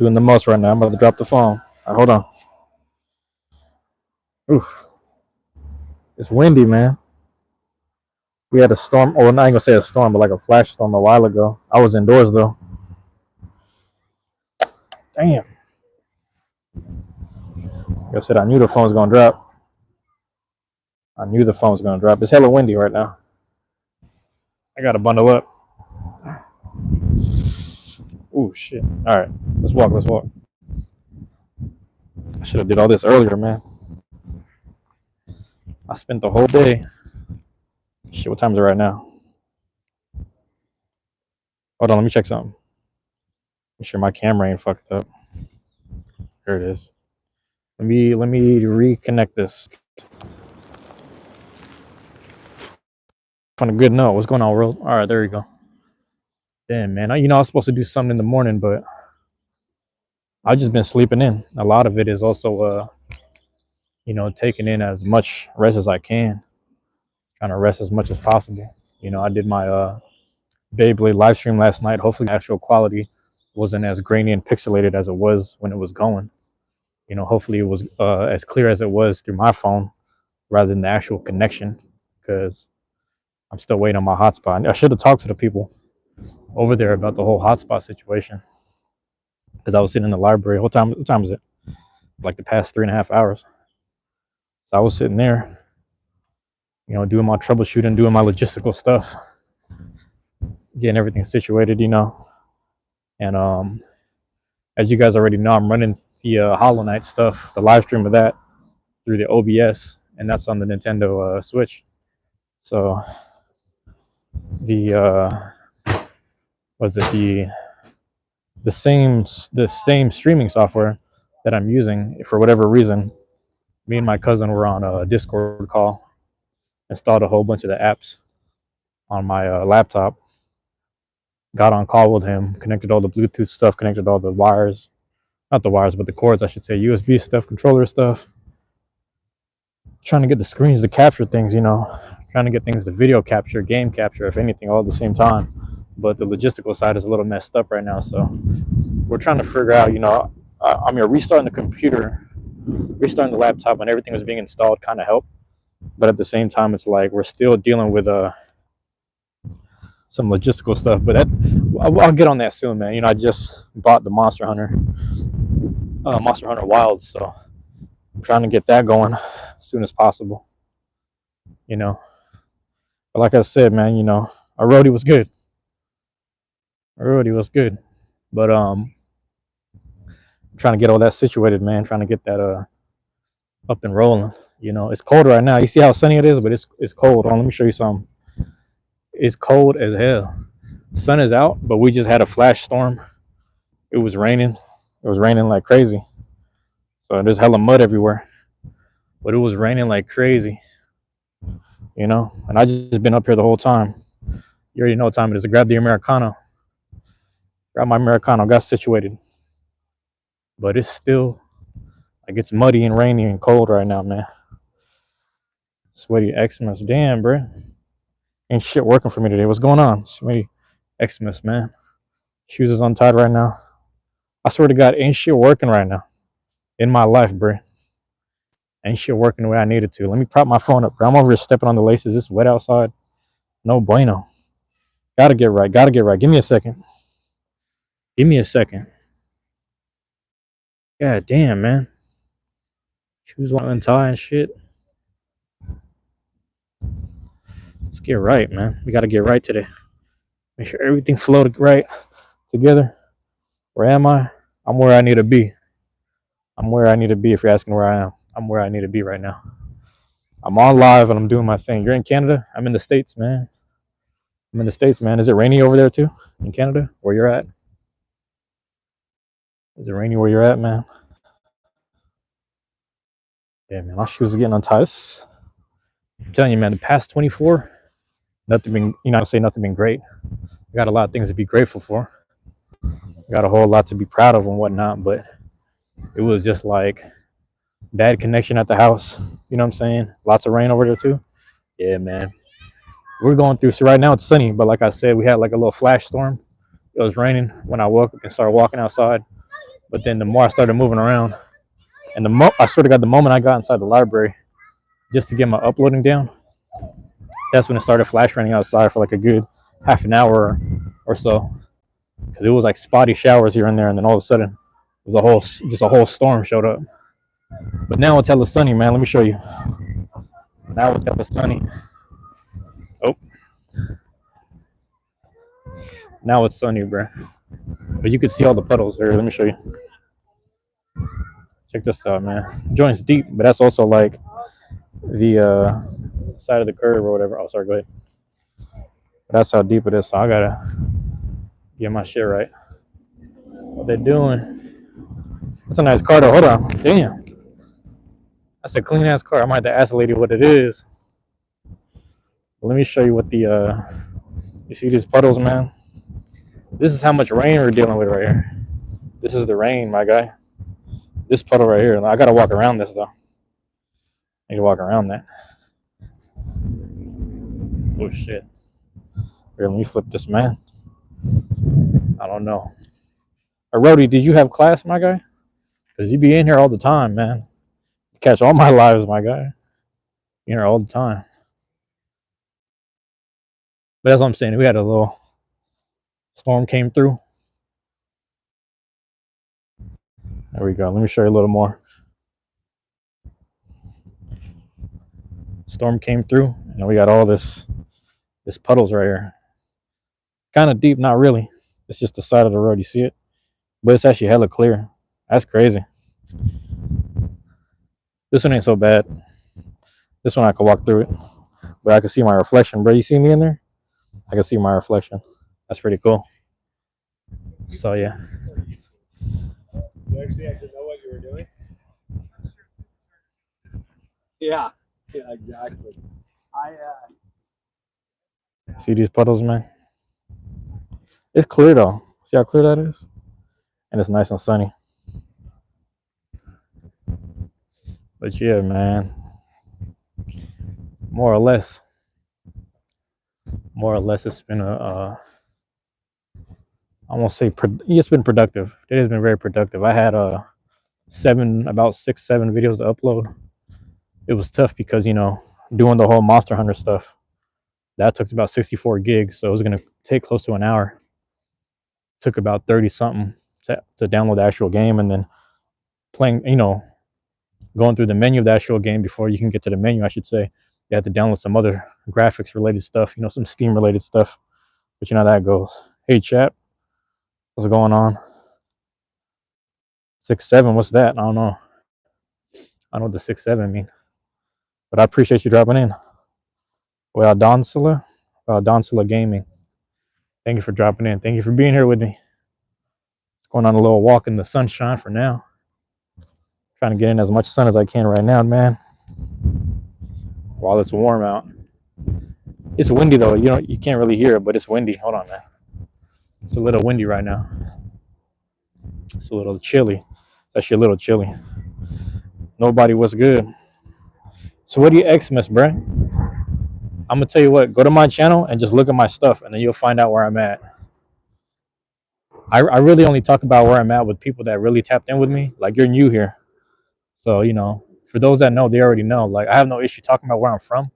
Doing the most right now. I'm about to drop the phone. All right, hold on. Oof. It's windy, man. We had a storm. Well, not even gonna say a storm, but like a flash storm a while ago. I was indoors though. Damn. Like I said, I knew the phone was gonna drop. I knew the phone was gonna drop. It's hella windy right now. I gotta bundle up. Ooh, shit. All right, let's walk. Let's walk. I should have did all this earlier, man. I spent the whole day. Shit, what time is it right now? Hold on, let me check something. Make sure my camera ain't fucked up. Here it is. Let me reconnect this. On a good note, what's going on, world? All right, there you go. Damn, man. I was supposed to do something in the morning, but I've just been sleeping in. A lot of it is also, taking in as much rest as I can, trying to rest as much as possible. I did my Beyblade live stream last night. Hopefully, the actual quality wasn't as grainy and pixelated as it was when it was going. Hopefully it was as clear as it was through my phone rather than the actual connection, because I'm still waiting on my hotspot. I should have talked to the people over there about the whole hotspot situation, because I was sitting in the library. What time is it? Like the past 3.5 hours. So I was sitting there, doing my troubleshooting, doing my logistical stuff, getting everything situated, And as you guys already know, I'm running the Hollow Knight stuff, the live stream of that through the OBS, and that's on the Nintendo Switch. So the was it the same streaming software that I'm using, for whatever reason, me and my cousin were on a Discord call, installed a whole bunch of the apps on my laptop, got on call with him, connected all the Bluetooth stuff, connected all the wires, not the wires, but the cords, I should say, USB stuff, controller stuff, trying to get the screens to capture things, trying to get things to video capture, game capture, if anything, all at the same time. But the logistical side is a little messed up right now, so we're trying to figure out, restarting the computer, restarting the laptop when everything was being installed kind of helped. But at the same time, it's like we're still dealing with some logistical stuff. But I'll get on that soon, man. I just bought the Monster Hunter Wilds, so I'm trying to get that going as soon as possible. But like I said, man, our roadie was good. But I'm trying to get all that situated, man. Trying to get that up and rolling. It's cold right now. You see how sunny it is, but it's cold. Let me show you something. It's cold as hell. Sun is out, but we just had a flash storm. It was raining. It was raining like crazy. So there's hella mud everywhere. But it was raining like crazy. And I just been up here the whole time. You already know what time it is. I grabbed the Americano. Got my Americano, got situated. But it's still, like, it's muddy and rainy and cold right now, man. Sweaty Xmas. Damn, bro. Ain't shit working for me today. What's going on? Sweaty Xmas, man. Shoes is untied right now. I swear to God, ain't shit working right now in my life, bro. Ain't shit working the way I needed to. Let me prop my phone up, bro. I'm over here stepping on the laces. It's wet outside. No bueno. Gotta get right. Give me a second. God damn, man. Shoes won't untie and shit. Let's get right, man. We gotta get right today. Make sure everything flowed right together. Where am I? I'm where I need to be. If you're asking where I am. I'm where I need to be right now. I'm on live and I'm doing my thing. You're in Canada? I'm in the States, man. Is it rainy over there too? In Canada? Where you're at? Is it rainy where you're at, man? Yeah, man, my shoes are getting untied. I'm telling you, man, the past 24, nothing been great. I got a lot of things to be grateful for. I got a whole lot to be proud of and whatnot, but it was just like bad connection at the house. You know what I'm saying? Lots of rain over there too. Yeah, man. We're going through, so right now it's sunny, but like I said, we had like a little flash storm. It was raining when I woke up and started walking outside. But then the more I started moving around, and I sort of got the moment I got inside the library, just to get my uploading down, that's when it started flash running outside for like a good half an hour or so, because it was like spotty showers here and there, and then all of a sudden, it was just a whole storm showed up. But now it's hella sunny, man. Let me show you. Now it's hella sunny. Oh, now it's sunny, bro. But you can see all the puddles there. Let me show you. Check this out, man. Joint's deep, but that's also like the side of the curve or whatever. Oh, sorry. Go ahead. But that's how deep it is. So I gotta get my shit right. What they doing? That's a nice car though. Hold on. Damn. That's a clean ass car. I might have to ask the lady what it is. Let me show you what the you see these puddles, man? This is how much rain we're dealing with right here. This is the rain, my guy. This puddle right here. I gotta walk around this though. I need to walk around that. Oh shit. Here, let me flip this, man. I don't know. Rody, did you have class, my guy? Because you be in here all the time, man. You catch all my lives, my guy. You're here all the time. But that's what I'm saying. We had a little storm came through. There we go. Let me show you a little more. Storm came through, and we got all this puddles right here. Kind of deep, not really. It's just the side of the road. You see it? But it's actually hella clear. That's crazy. This one ain't so bad. This one I can walk through it. But I can see my reflection, bro. You see me in there? I can see my reflection. That's pretty cool. So yeah. You actually had to know what you were doing? Yeah, exactly. See these puddles, man? It's clear though. See how clear that is? And it's nice and sunny. But yeah, man. More or less, it's been I won't say it's been productive. It has been very productive. I had about 6, 7 videos to upload. It was tough because doing the whole Monster Hunter stuff, that took about 64 gigs, so it was gonna take close to an hour. Took about 30 something to download the actual game, and then playing, going through the menu of the actual game before you can get to the menu, I should say. You have to download some other graphics related stuff, some Steam related stuff. But you know how that goes. Hey chat, what's going on? 6-7, what's that? I don't know. I don't know what the 6-7 mean. But I appreciate you dropping in. Well, Donsula Gaming. Thank you for dropping in. Thank you for being here with me. Going on a little walk in the sunshine for now. Trying to get in as much sun as I can right now, man. While it's warm out. It's windy though. You can't really hear it, but it's windy. Hold on, man. It's a little windy right now. It's a little chilly. It's actually a little chilly. Nobody, what's good? So what do you Xmas, bruh? I'm gonna tell you what. Go to my channel and just look at my stuff, and then you'll find out where I'm at. I really only talk about where I'm at with people that really tapped in with me. Like, you're new here, so for those that know, they already know. Like, I have no issue talking about where I'm from,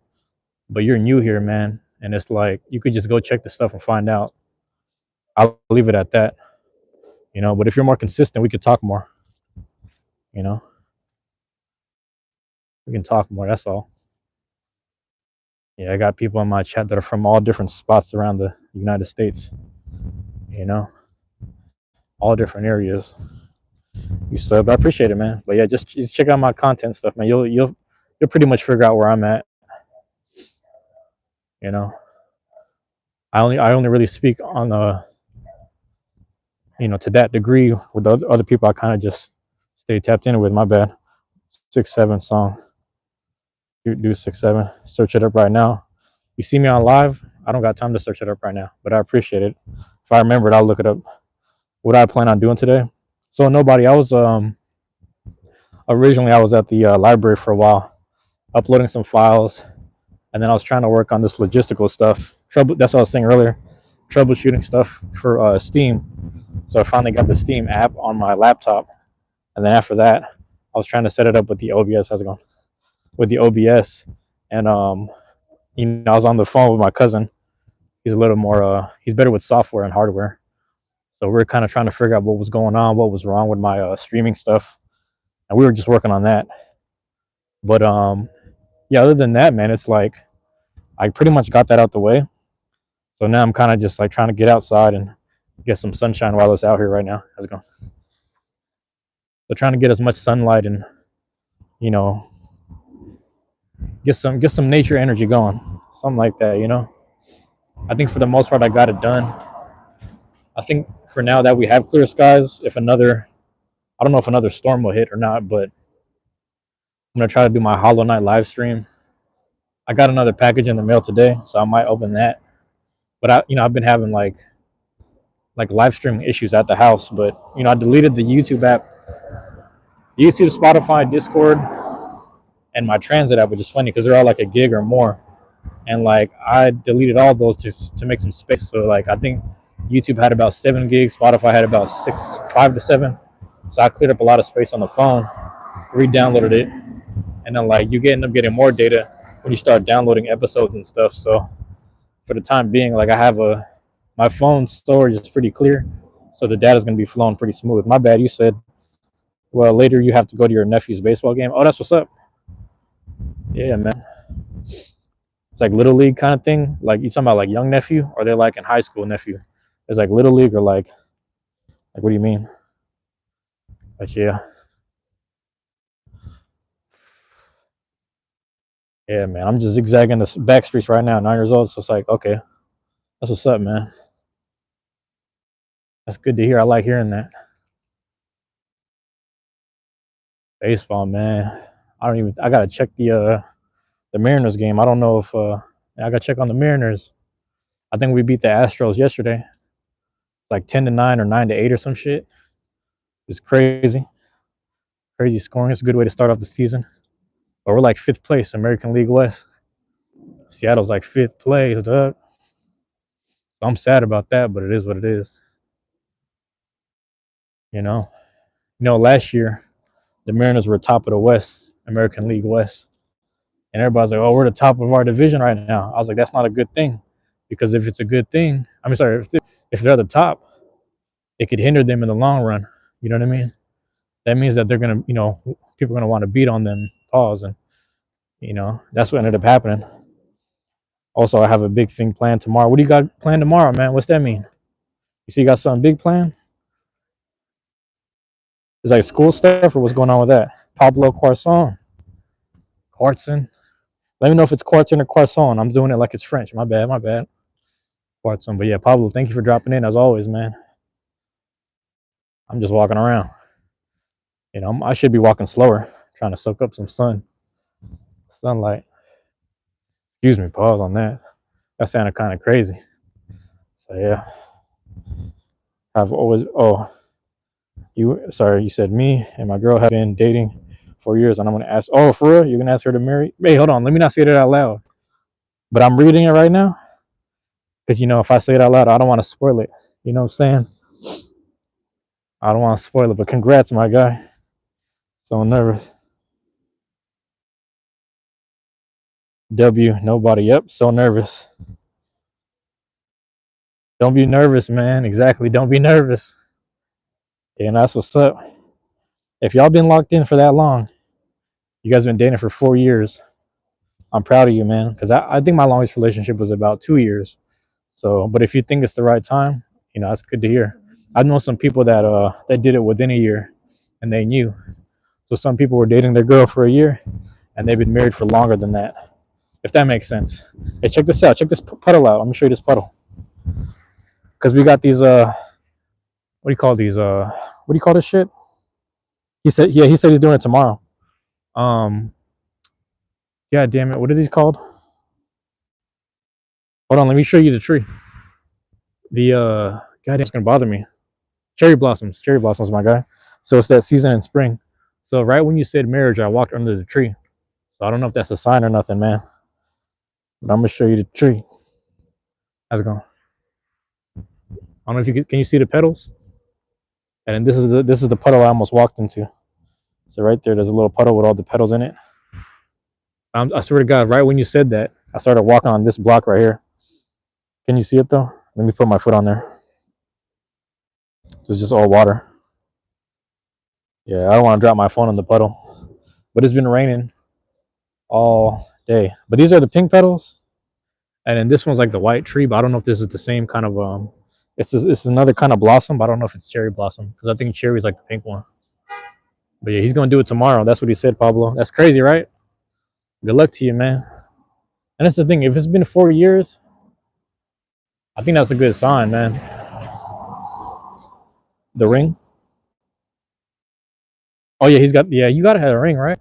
but you're new here, man, and it's like you could just go check the stuff and find out. I'll leave it at that. But if you're more consistent, we could talk more. We can talk more. That's all. Yeah, I got people in my chat that are from all different spots around the United States. All different areas. You sub, I appreciate it, man. But yeah, just check out my content stuff, man. You'll pretty much figure out where I'm at. I only really speak on to that degree. With the other people, I kind of just stay tapped in with. My bad. 6-7 song. Do 6-7. Search it up right now. You see me on live? I don't got time to search it up right now, but I appreciate it. If I remember it, I'll look it up. What I plan on doing today? So nobody. I was originally I was at the library for a while, uploading some files, and then I was trying to work on this logistical stuff. That's what I was saying earlier. troubleshooting stuff for Steam. So I finally got the Steam app on my laptop, and then after that, I was trying to set it up with the OBS. How's it going? With the OBS, and I was on the phone with my cousin. He's a little more he's better with software and hardware. So we are kind of trying to figure out what was going on, what was wrong with my streaming stuff, and we were just working on that. But yeah, other than that, man, it's like I pretty much got that out the way. So now I'm kind of just like trying to get outside and get some sunshine while it's out here right now. How's it going? So trying to get as much sunlight and you know get some nature energy going, something like that. I think for the most part I got it done. I think for now that we have clear skies, if another I don't know if another storm will hit or not, but I'm gonna try to do my Hollow Knight live stream. I got another package in the mail today, so I might open that. But I've been having like live streaming issues at the house. But I deleted the YouTube app, YouTube, Spotify, Discord, and my Transit app, which is funny because they're all like a gig or more. And like I deleted all those to make some space. So like I think YouTube had about 7 gigs, Spotify had about 5 to 7. So I cleared up a lot of space on the phone, re-downloaded it, and then like you end up getting more data when you start downloading episodes and stuff. So for the time being, like I have my phone storage is pretty clear, so the data's gonna be flowing pretty smooth. My bad, you said. Well, later you have to go to your nephew's baseball game. Oh, that's what's up. Yeah, man. It's like little league kind of thing. Like you talking about like young nephew, or they're like in high school nephew? It's like little league or like what do you mean? But yeah, man. I'm just zigzagging the back streets right now. 9 years old, so it's like okay, that's what's up, man. That's good to hear. I like hearing that. Baseball, man. I gotta check the Mariners game. I don't know if I gotta check on the Mariners. I think we beat the Astros yesterday, like 10-9 or 9-8 or some shit. It's crazy, crazy scoring. It's a good way to start off the season. But we're like fifth place, American League West. Seattle's like fifth place, dog. So I'm sad about that, but it is what it is. You know, last year the Mariners were top of the West, American League West, and everybody's like, "Oh, we're the top of our division right now." I was like, "That's not a good thing, because if it's a good thing, I mean, sorry, if they're the top, it could hinder them in the long run. You know what I mean? That means that they're gonna, people are gonna want to beat on them, pause, and that's what ended up happening. Also, I have a big thing planned tomorrow. What do you got planned tomorrow, man? What's that mean? You see, you got something big planned? Is like school stuff, or what's going on with that? Pablo Quarson, Quartson. Let me know if it's Quartson or Quarson. I'm doing it like it's French. My bad, my bad. Quartson, but yeah, Pablo, thank you for dropping in as always, man. I'm just walking around. I should be walking slower, trying to soak up some sunlight. Excuse me, pause on that. That sounded kind of crazy. So yeah, I've always. Oh, you said me and my girl have been dating for years, and I'm gonna ask. Oh, for real? You're gonna ask her to marry? Hey, hold on. Let me not say that out loud. But I'm reading it right now because if I say it out loud, I don't want to spoil it. You know what I'm saying? I don't want to spoil it. But congrats, my guy. So nervous. W, nobody. Yep, so nervous. Don't be nervous, man. Exactly. Don't be nervous. And that's what's up. If y'all been locked in for that long, you guys been dating for 4 years. I'm proud of you, man. Because I think my longest relationship was about 2 years. So, but if you think it's the right time, that's good to hear. I know some people that did it within a year, and they knew. So some people were dating their girl for a year, and they've been married for longer than that. If that makes sense. Hey, check this out. Check this puddle out. I'm gonna show you this puddle. Because we got these what do you call these what do you call this shit? He said he's doing it tomorrow. Um, yeah, damn it. What are these called? Hold on, let me show you the tree. The goddamn, it's gonna bother me. Cherry blossoms, my guy. So it's that season in spring. So right when you said marriage, I walked under the tree. So I don't know if that's a sign or nothing, man. But I'm gonna show you the tree. How's it going? I don't know if you can you see the petals? And then this is the puddle I almost walked into. So right there's a little puddle with all the petals in it. I swear to God, right when you said that, I started walking on this block right here. Can you see it though? Let me put my foot on there. So it's just all water. Yeah, I don't want to drop my phone in the puddle. But it's been raining all day. But these are the pink petals, and then this one's like the white tree. But I don't know if this is the same kind of It's another kind of blossom, but I don't know if it's cherry blossom because I think cherry is like the pink one. But yeah, he's gonna do it tomorrow. That's what he said, Pablo. That's crazy, right? Good luck to you, man. And that's the thing. If it's been 4 years, I think that's a good sign, man. The ring. Oh yeah, he's got. Yeah, you gotta have a ring, right?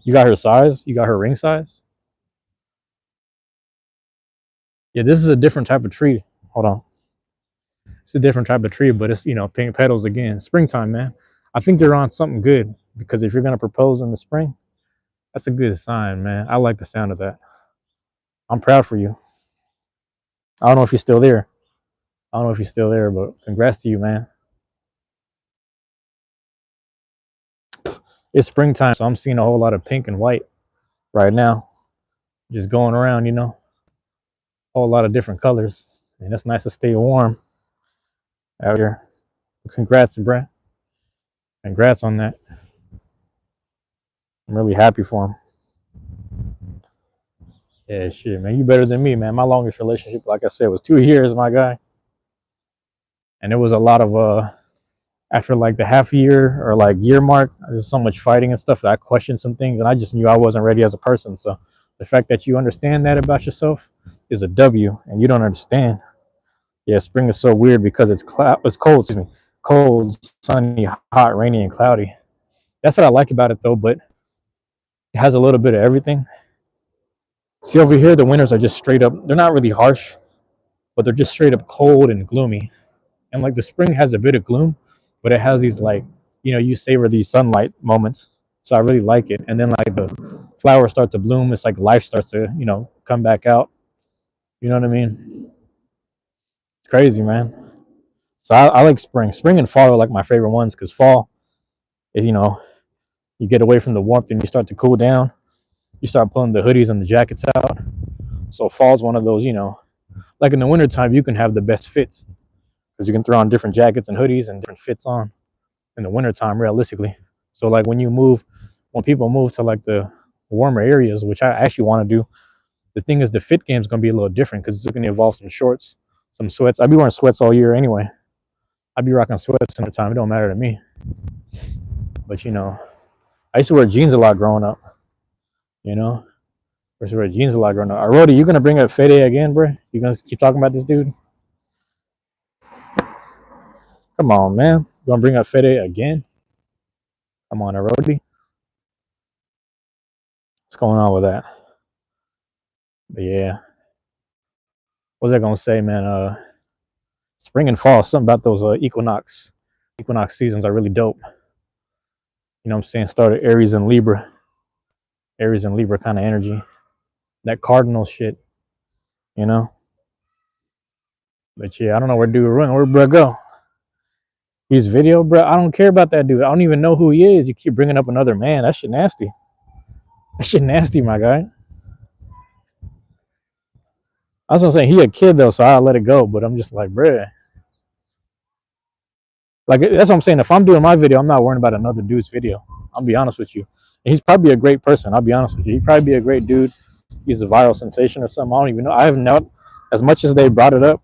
You got her size. You got her ring size. Yeah, this is a different type of tree. Hold on. It's a different type of tree, but it's pink petals again. Springtime, man. I think they're on something good because if you're gonna propose in the spring, that's a good sign, man. I like the sound of that. I'm proud for you. I don't know if you're still there. I don't know if you're still there, but congrats to you, man. It's springtime, so I'm seeing a whole lot of pink and white right now. Just going around, a whole lot of different colors. And it's nice to stay warm out here. Congrats, Brett. Congrats on that. I'm really happy for him. Yeah, shit, man. You better than me, man. My longest relationship, like I said, was 2 years, my guy. And it was a lot of after like the half year or like year mark, there's so much fighting and stuff that I questioned some things and I just knew I wasn't ready as a person. So the fact that you understand that about yourself is a W, and you don't understand. Yeah, spring is so weird because it's cold, excuse me. Cold, sunny, hot, rainy, and cloudy. That's what I like about it though, but it has a little bit of everything. See over here, the winters are just straight up, they're not really harsh, but they're just straight up cold and gloomy. And like the spring has a bit of gloom, but it has these like, you savor these sunlight moments. So I really like it. And then like the flowers start to bloom, it's like life starts to, come back out. You know what I mean? It's crazy, man. So I like spring. Spring and fall are like my favorite ones because fall is, you get away from the warmth and you start to cool down. You start pulling the hoodies and the jackets out. So fall's one of those, like in the wintertime, you can have the best fits because you can throw on different jackets and hoodies and different fits on in the wintertime, realistically. So like when people move to like the warmer areas, which I actually want to do, the thing is the fit game is going to be a little different because it's going to involve some shorts, some sweats. I'd be wearing sweats all year anyway. I'd be rocking sweats in the time. It don't matter to me. But I used to wear jeans a lot growing up. You know, I used to wear jeans a lot growing up. Rody, you gonna bring up Fede again, bro? You gonna keep talking about this dude? Come on, man. You gonna bring up Fede again? Come on, Rody. What's going on with that? But yeah, what was I gonna say, man? Spring and fall. Something about those equinox seasons are really dope. You know what I'm saying? Started Aries and Libra kind of energy. That cardinal shit, you know. But yeah, I don't know where dude run. Where bro go? His video, bro. I don't care about that dude. I don't even know who he is. You keep bringing up another man. That shit nasty. That shit nasty, my guy. I was gonna say he a kid though, so I'll let it go. But I'm just like, bruh. Like that's what I'm saying. If I'm doing my video, I'm not worrying about another dude's video. I'll be honest with you. And he's probably a great person. I'll be honest with you. He'd probably be a great dude. He's a viral sensation or something. I don't even know. I have not. As much as they brought it up,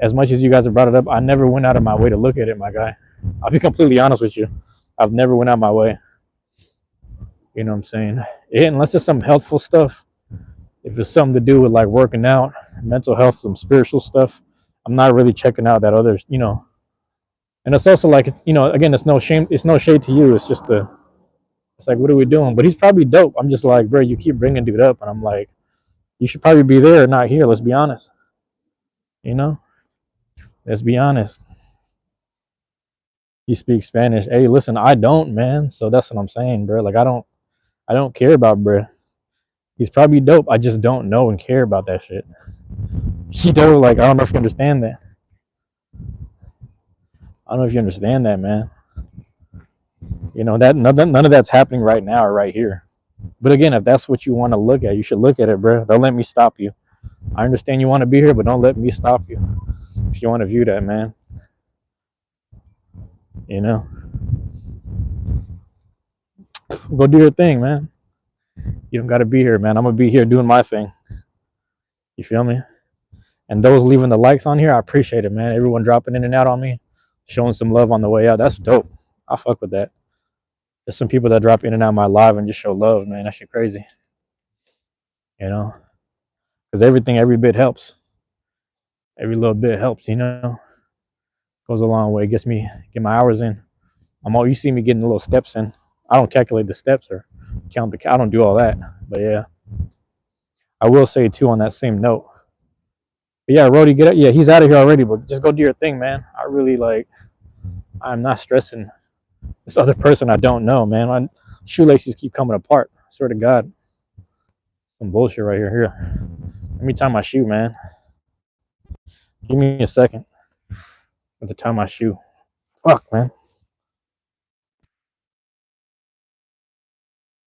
as much as you guys have brought it up, I never went out of my way to look at it, my guy. I'll be completely honest with you. I've never went out of my way. You know what I'm saying? Unless it's some healthful stuff. If it's something to do with like working out, mental health, some spiritual stuff, I'm not really checking out that other. And it's also like, again, it's no shame. It's no shade to you. It's just it's like, what are we doing? But he's probably dope. I'm just like, bro, you keep bringing dude up. And I'm like, you should probably be there, not here. Let's be honest. You know, let's be honest. He speaks Spanish. Hey, listen, I don't, man. So that's what I'm saying, bro. Like, I don't care about bro. He's probably dope. I just don't know and care about that shit. Like, I don't know if you understand that. I don't know if you understand that, man. That none of that's happening right now or right here. But again, if that's what you want to look at, you should look at it, bro. Don't let me stop you. I understand you want to be here, but don't let me stop you. If you want to view that, man, you know, go do your thing, man. You don't got to be here, man. I'm gonna be here doing my thing. You feel me? And those leaving the likes on here, I appreciate it, man. Everyone dropping in and out on me, showing some love on the way out. That's dope. I fuck with that. There's some people that drop in and out of my live and just show love, man. That shit crazy. You know, because every bit helps. Every little bit helps. Goes a long way. Get my hours in. You see me getting the little steps in. I don't calculate the steps or count the. I don't do all that. But yeah, I will say too on that same note. But yeah, Rody, get it. Yeah, he's out of here already. But just go do your thing, man. I really like. I'm not stressing this other person I don't know, man. My shoelaces keep coming apart. I swear to God, some bullshit right here. Here, let me tie my shoe, man. Give me a second. I have to tie my shoe. Fuck, man.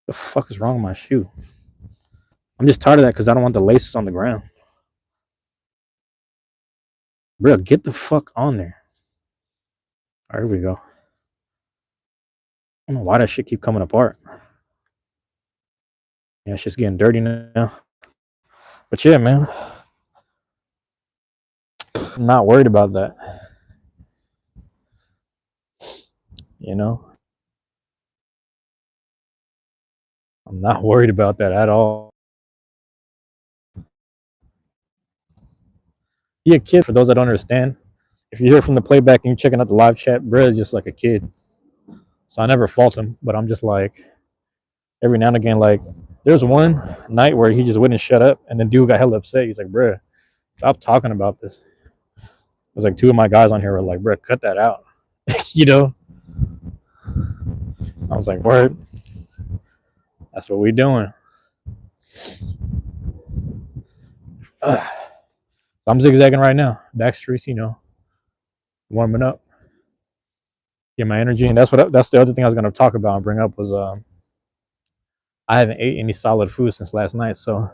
The fuck is wrong with my shoe? I'm just tired of that because I don't want the laces on the ground. Bro, get the fuck on there. All right, here we go. I don't know why that shit keep coming apart. Yeah, it's just getting dirty now. But yeah, man, I'm not worried about that. You know, I'm not worried about that at all. He a kid, for those that don't understand. If you hear from the playback and you're checking out the live chat, bro is just like a kid. So I never fault him, but I'm just like, every now and again, like, there's one night where he just wouldn't shut up, and then dude got hella upset. He's like, bro, stop talking about this. It was like two of my guys on here were like, bro, cut that out. you know? I was like, word, that's what we doing. I'm zigzagging right now. Back streets, warming up, get my energy, and that's the other thing I was gonna talk about and bring up was I haven't ate any solid food since last night, so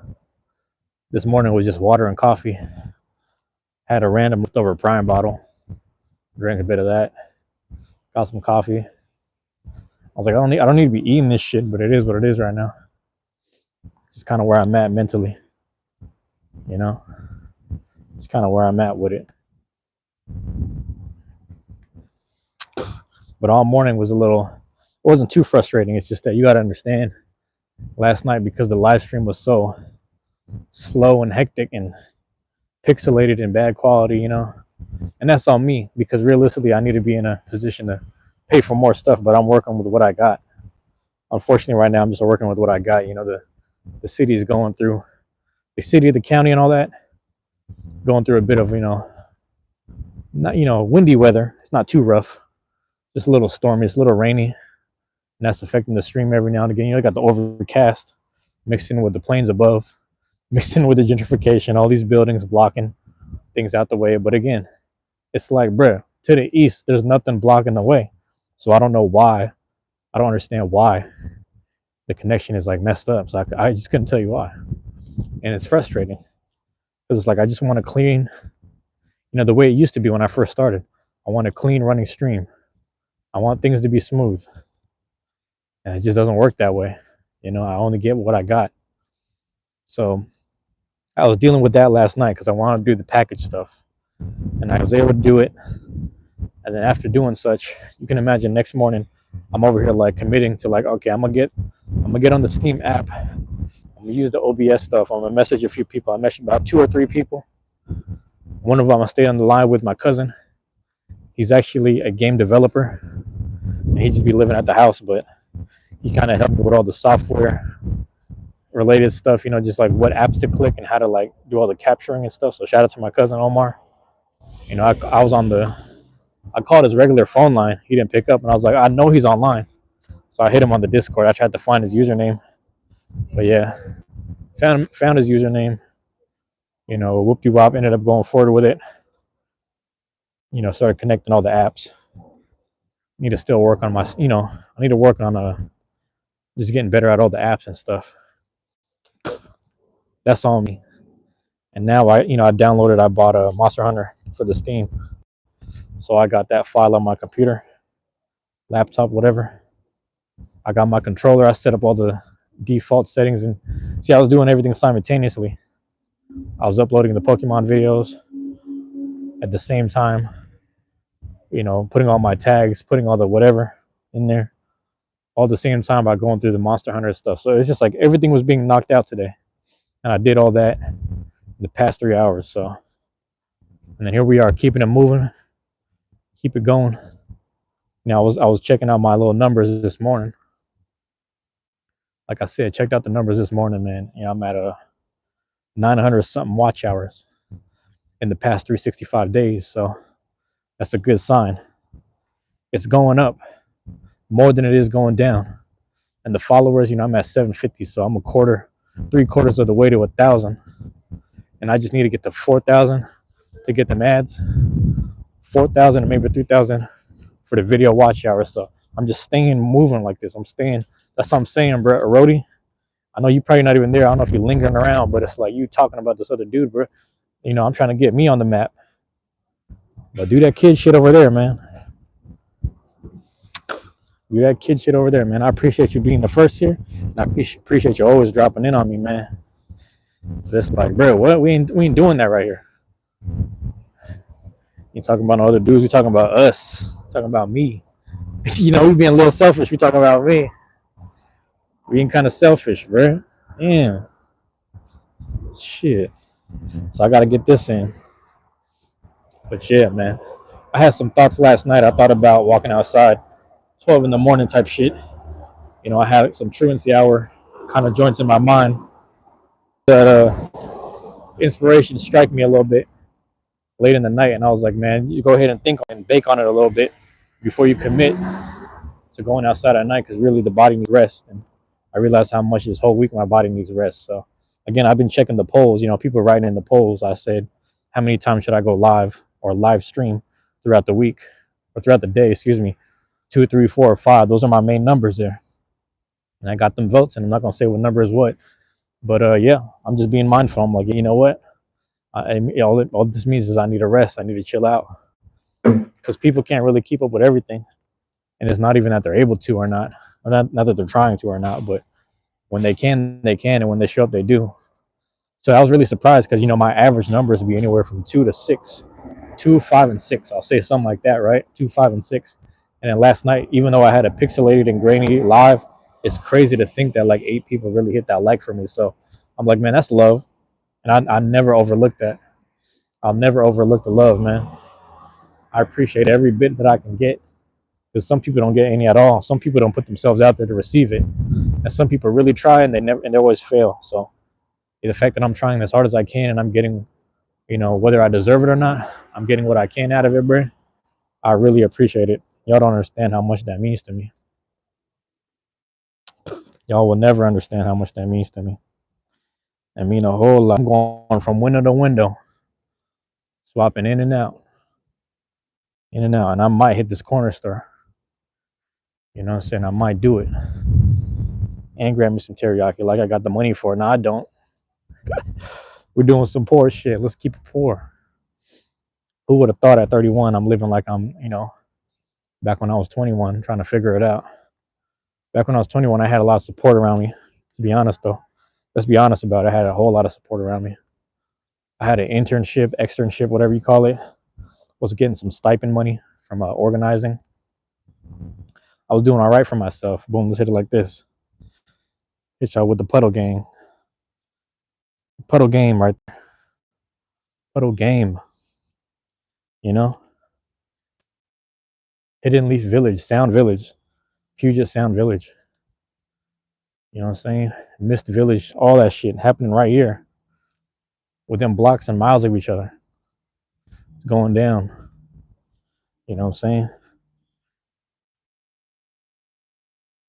this morning was just water and coffee. Had a random leftover Prime bottle, drank a bit of that, got some coffee. I was like, I don't need to be eating this shit, but it is what it is right now. It's just kind of where I'm at mentally, you know. It's kind of where I'm at with it. But all morning was it wasn't too frustrating. It's just that you got to understand, last night, because the live stream was so slow and hectic and pixelated and bad quality, and that's on me because realistically I need to be in a position to pay for more stuff, but I'm working with what I got. Unfortunately, right now I'm just working with what I got. The city is going through, the city, the county, and all that, going through a bit of not windy weather. It's not too rough, just a little stormy, it's a little rainy, and that's affecting the stream every now and again. You got the overcast mixed in with the plains above, mixed in with the gentrification, all these buildings blocking things out the way. But again, it's like, bro, to the east, there's nothing blocking the way. So I don't know why. I don't understand why the connection is like messed up. So I just couldn't tell you why. And it's frustrating because it's like, I just want to clean, the way it used to be when I first started. I want a clean running stream. I want things to be smooth. And it just doesn't work that way. I only get what I got. So I was dealing with that last night because I wanted to do the package stuff. And I was able to do it. And then after doing such, you can imagine next morning, I'm over here like committing to like, okay, I'm gonna get on the Steam app. I'm gonna use the OBS stuff. I'm gonna message a few people. I messaged about 2 or 3 people. One of them, I stay on the line with my cousin. He's actually a game developer, and he just be living at the house, but he kind of helped me with all the software related stuff. Just like what apps to click and how to like do all the capturing and stuff. So shout out to my cousin Omar. I was I called his regular phone line. He didn't pick up, and I was like, I know he's online. So I hit him on the Discord. I tried to find his username, but yeah, found his username. Whoop de wop. Ended up going forward with it. Started connecting all the apps. Need to still work on my, I need to work on just getting better at all the apps and stuff. That's on me. And now I bought a Monster Hunter for the Steam, so I got that file on my computer, laptop, whatever. I got my controller. I set up all the default settings, and see, I was doing everything simultaneously. I was uploading the Pokemon videos at the same time, putting all my tags, putting all the whatever in there, all at the same time by going through the Monster Hunter stuff. So it's just like everything was being knocked out today, and I did all that in the past 3 hours. So, and then here we are, keeping it moving, keep it going. Now I was checking out my little numbers this morning. Like I said, checked out the numbers this morning, man. I'm at 900 something watch hours in the past 365 days. So that's a good sign. It's going up more than it is going down. And the followers, I'm at 750, so I'm 3/4 of the way to 1,000, and I just need to get to 4,000 to get them ads, 4,000 and maybe 3,000 for the video watch hours. So I'm just staying moving like this. I'm staying. That's what I'm saying, bro. Rody, I know you probably not even there. I don't know if you're lingering around, but it's like you talking about this other dude, bro. I'm trying to get me on the map, but do that kid shit over there, man. Do that kid shit over there, man. I appreciate you being the first here, and I appreciate you always dropping in on me, man. Just like, bro, what we ain't doing that right here. You talking about no other dudes? We talking about us. Talking about me. We being a little selfish. We talking about me. Being kind of selfish, bro. Damn. Shit. So I gotta get this in. But yeah, man. I had some thoughts last night. I thought about walking outside, 12 in the morning type shit. I had some truancy hour kind of joints in my mind. That inspiration strike me a little bit late in the night, and I was like, man, you go ahead and think and bake on it a little bit before you commit to going outside at night, because really the body needs rest. And I realized how much this whole week my body needs rest. So again, I've been checking the polls. People writing in the polls. I said, how many times should I go live or live stream throughout the week or throughout the day? Excuse me, 2, 3, 4, or 5. Those are my main numbers there, and I got them votes. And I'm not gonna say what number is what, but yeah, I'm just being mindful. I'm like, you know what? All this means is I need a rest. I need to chill out, because people can't really keep up with everything. And it's not even that they're able to or not, not that they're trying to or not, but when they can, they can, and when they show up, they do. So I was really surprised because my average numbers would be anywhere from 2 to 6, 2, 5, and 6. I'll say something like that, right? 2, 5, and 6. And then last night, even though I had a pixelated and grainy live, it's crazy to think that like 8 people really hit that like for me. So I'm like, man, that's love, and I never overlook that. I'll never overlook the love, man. I appreciate every bit that I can get, because some people don't get any at all. Some people don't put themselves out there to receive it, and some people really try and they always fail. So the fact that I'm trying as hard as I can and I'm getting, whether I deserve it or not, I'm getting what I can out of it, bro. I really appreciate it. Y'all don't understand how much that means to me. Y'all will never understand how much that means to me. I mean a whole lot. I'm going from window to window, swapping in and out, and I might hit this corner store. You know what I'm saying? I might do it and grab me some teriyaki like I got the money for it. No, I don't. We're doing some poor shit. Let's keep it poor. Who would have thought at 31 I'm living like I'm, back when I was 21, trying to figure it out. Back when I was 21, I had a lot of support around me. To be honest, though, let's be honest about it. I had a whole lot of support around me. I had an internship, externship, whatever you call it. Was getting some stipend money from organizing. I was doing all right for myself. Boom, let's hit it like this. Hit y'all with the puddle gang. Puddle game, right there. Puddle game. You know? Hidden Leaf Village, Sound Village, Puget Sound Village. You know what I'm saying? Mist Village, all that shit happening right here, within blocks and miles of each other. It's going down. You know what I'm saying?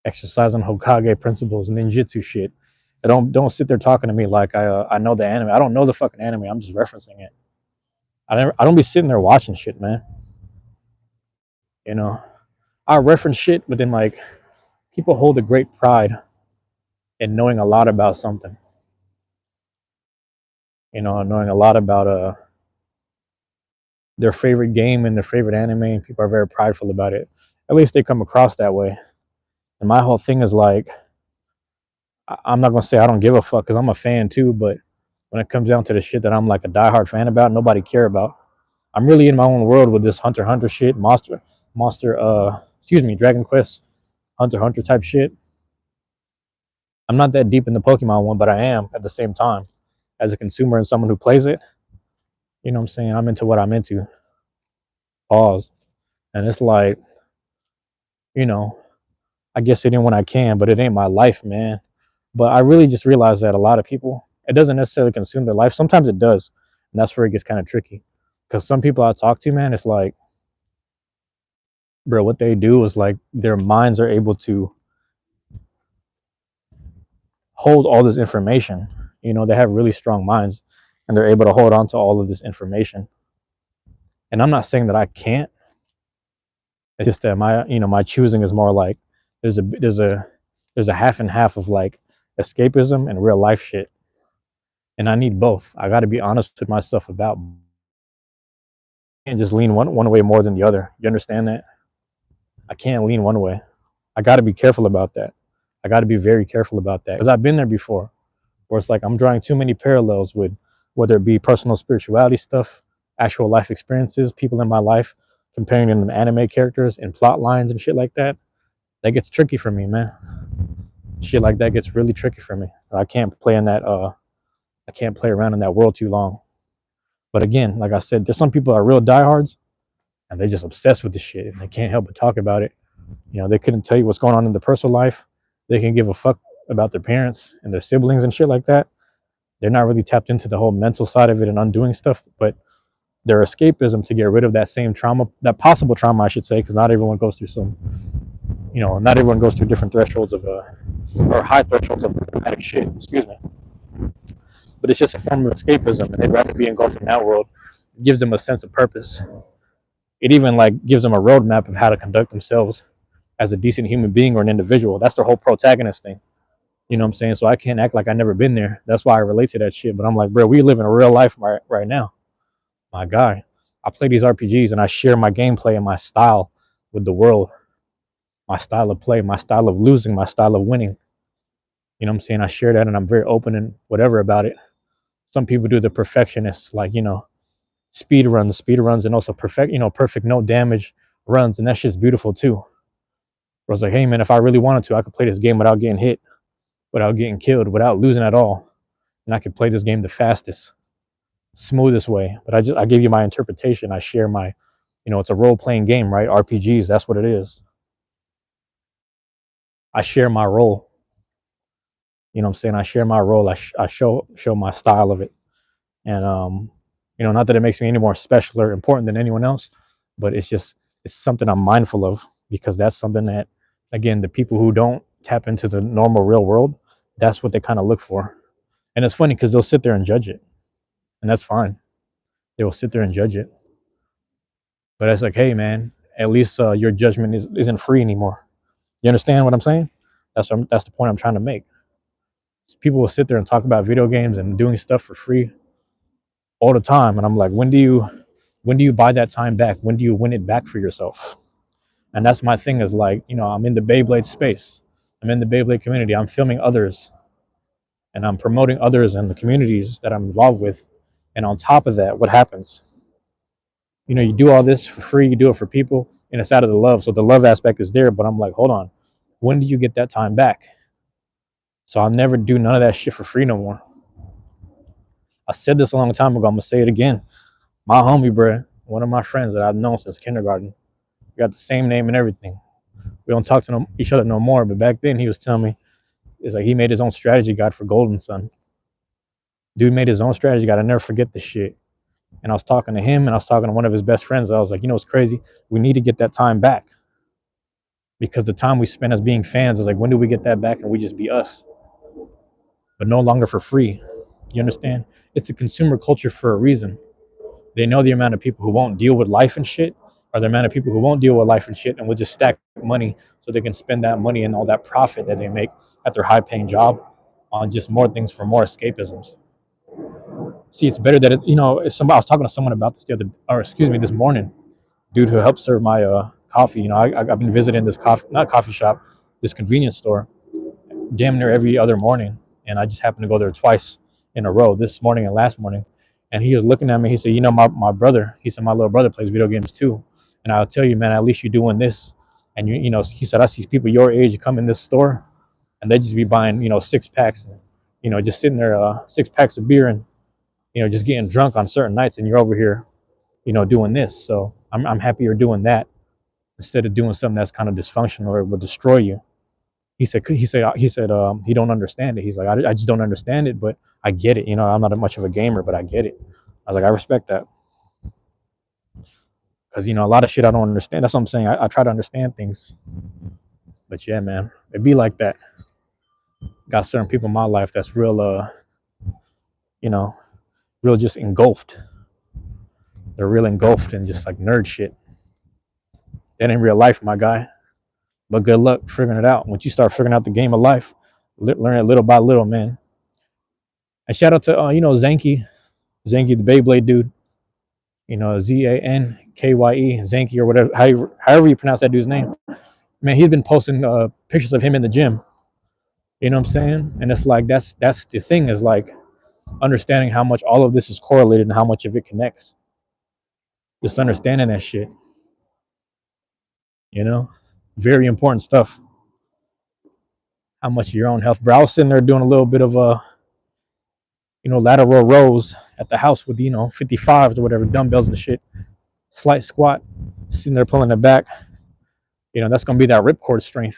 Exercising Hokage principles, ninjutsu shit. Don't sit there talking to me like I know the anime. I don't know the fucking anime. I'm just referencing it. I don't be sitting there watching shit, man. You know, I reference shit, but then like people hold a great pride in knowing a lot about something. Knowing a lot about their favorite game and their favorite anime, and people are very prideful about it. At least they come across that way. And my whole thing is like, I'm not gonna say I don't give a fuck because I'm a fan too, but when it comes down to the shit that I'm like a diehard fan about, nobody care about. I'm really in my own world with this Hunter x Hunter shit, excuse me, Dragon Quest, Hunter x Hunter type shit. I'm not that deep in the Pokemon one, but I am at the same time. As a consumer and someone who plays it, you know what I'm saying? I'm into what I'm into. Pause. And it's like, you know, I guess it in when I can, but it ain't my life, man. But I really just realized that a lot of people, it doesn't necessarily consume their life. Sometimes it does. And that's where it gets kind of tricky. Because some people I talk to, man, it's like, bro, what they do is like their minds are able to hold all this information. They have really strong minds and they're able to hold on to all of this information. And I'm not saying that I can't. It's just that my choosing is more like there's a half and half of like escapism and real life shit. And I need both. I got to be honest with myself about. I can't just lean one way more than the other. You understand that? I can't lean one way. I got to be careful about that. I got to be very careful about that because I've been there before, where it's like I'm drawing too many parallels with whether it be personal spirituality stuff, actual life experiences, people in my life, comparing them to anime characters and plot lines and shit like that. That gets tricky for me, man. Shit like that gets really tricky for me. I can't play in that. I can't play around in that world too long. But again, like I said, there's some people that are real diehards and they're just obsessed with the shit and they can't help but talk about it. They couldn't tell you what's going on in their personal life. They can give a fuck about their parents and their siblings and shit like that. They're not really tapped into the whole mental side of it and undoing stuff, but their escapism to get rid of that same trauma, that possible trauma, I should say, because not everyone goes through not everyone goes through different thresholds of, or high thresholds of traumatic shit, excuse me. But it's just a form of escapism, and they'd rather be engulfed in that world. It gives them a sense of purpose. It even like gives them a roadmap of how to conduct themselves as a decent human being or an individual. That's their whole protagonist thing. You know what I'm saying? So I can't act like I never been there. That's why I relate to that shit. But I'm like, bro, we live in a real life right now. My guy, I play these RPGs and I share my gameplay and my style with the world. My style of play, my style of losing, my style of winning. You know what I'm saying? I share that and I'm very open and whatever about it. Some people do the perfectionist, like, speed runs and also perfect no damage runs. And that's just beautiful too. I was like, hey man, if I really wanted to, I could play this game without getting hit, without getting killed, without losing at all. And I could play this game the fastest, smoothest way. But I give you my interpretation. I share my, it's a role playing game, right? RPGs, that's what it is. I share my role. You know what I'm saying? I share my role. I show my style of it. And not that it makes me any more special or important than anyone else, but it's something I'm mindful of because that's something that, again, the people who don't tap into the normal real world, that's what they kind of look for. And it's funny because they'll sit there and judge it, and that's fine. They will sit there and judge it, but it's like, hey man, at least your judgment isn't free anymore. You understand what I'm saying? That's the point I'm trying to make. People will sit there and talk about video games and doing stuff for free all the time, and I'm like, when do you buy that time back? When do you win it back for yourself? And that's my thing is like, I'm in the Beyblade space. I'm in the Beyblade community. I'm filming others and I'm promoting others and the communities that I'm involved with. And on top of that, what happens? You do all this for free, you do it for people, and it's out of the love. So the love aspect is there, but I'm like, hold on. When do you get that time back? So I'll never do none of that shit for free no more. I said this a long time ago. I'm going to say it again. My homie, bro, one of my friends that I've known since kindergarten, we got the same name and everything. We don't talk to each other no more. But back then, he was telling me it's like he made his own strategy guide for Golden Sun. Dude made his own strategy guide. I never forget this shit. And I was talking to him, and I was talking to one of his best friends. I was like, it's crazy. We need to get that time back because the time we spent as being fans is like, when do we get that back and we just be us, but no longer for free? You understand? It's a consumer culture for a reason. They know the amount of people who won't deal with life and shit Are the amount of people who won't deal with life and shit and will just stack money so they can spend that money and all that profit that they make at their high paying job on just more things for more escapisms. See, it's better that if somebody I was talking to someone about this the other, or excuse me, this morning, dude who helped serve my coffee. I've been visiting this coffee, not coffee shop, this convenience store, damn near every other morning, and I just happened to go there twice in a row, this morning and last morning. And he was looking at me. He said, my brother. He said my little brother plays video games too, and I'll tell you, man, at least you're doing this. And he said I see people your age come in this store, and they just be buying 6 packs, just sitting there 6 packs of beer and just getting drunk on certain nights, and you're over here doing this. So I'm happy you're doing that instead of doing something that's kind of dysfunctional or will destroy you. He said he don't understand it. He's like, I just don't understand it, but I get it. I'm not much of a gamer, but I get it. I was like, I respect that, because a lot of shit I don't understand. That's what I'm saying. I try to understand things, but yeah, man, it be like that. Got certain people in my life that's real, you know, real just engulfed. They're real engulfed in just like nerd shit. That ain't real life, my guy. But good luck figuring it out. Once you start figuring out the game of life, learn it little by little, man. And shout out to Zanky the Beyblade dude. Zankye, Zanky or whatever, however you pronounce that dude's name. Man, he's been posting pictures of him in the gym. You know what I'm saying? And it's like that's the thing, is like understanding how much all of this is correlated and how much of it connects. Just understanding that shit. You know, very important stuff. How much of your own health, bro? I was sitting there doing a little bit of lateral rows at the house with 55s or whatever, dumbbells and shit. Slight squat, sitting there pulling it back. That's gonna be that ripcord strength.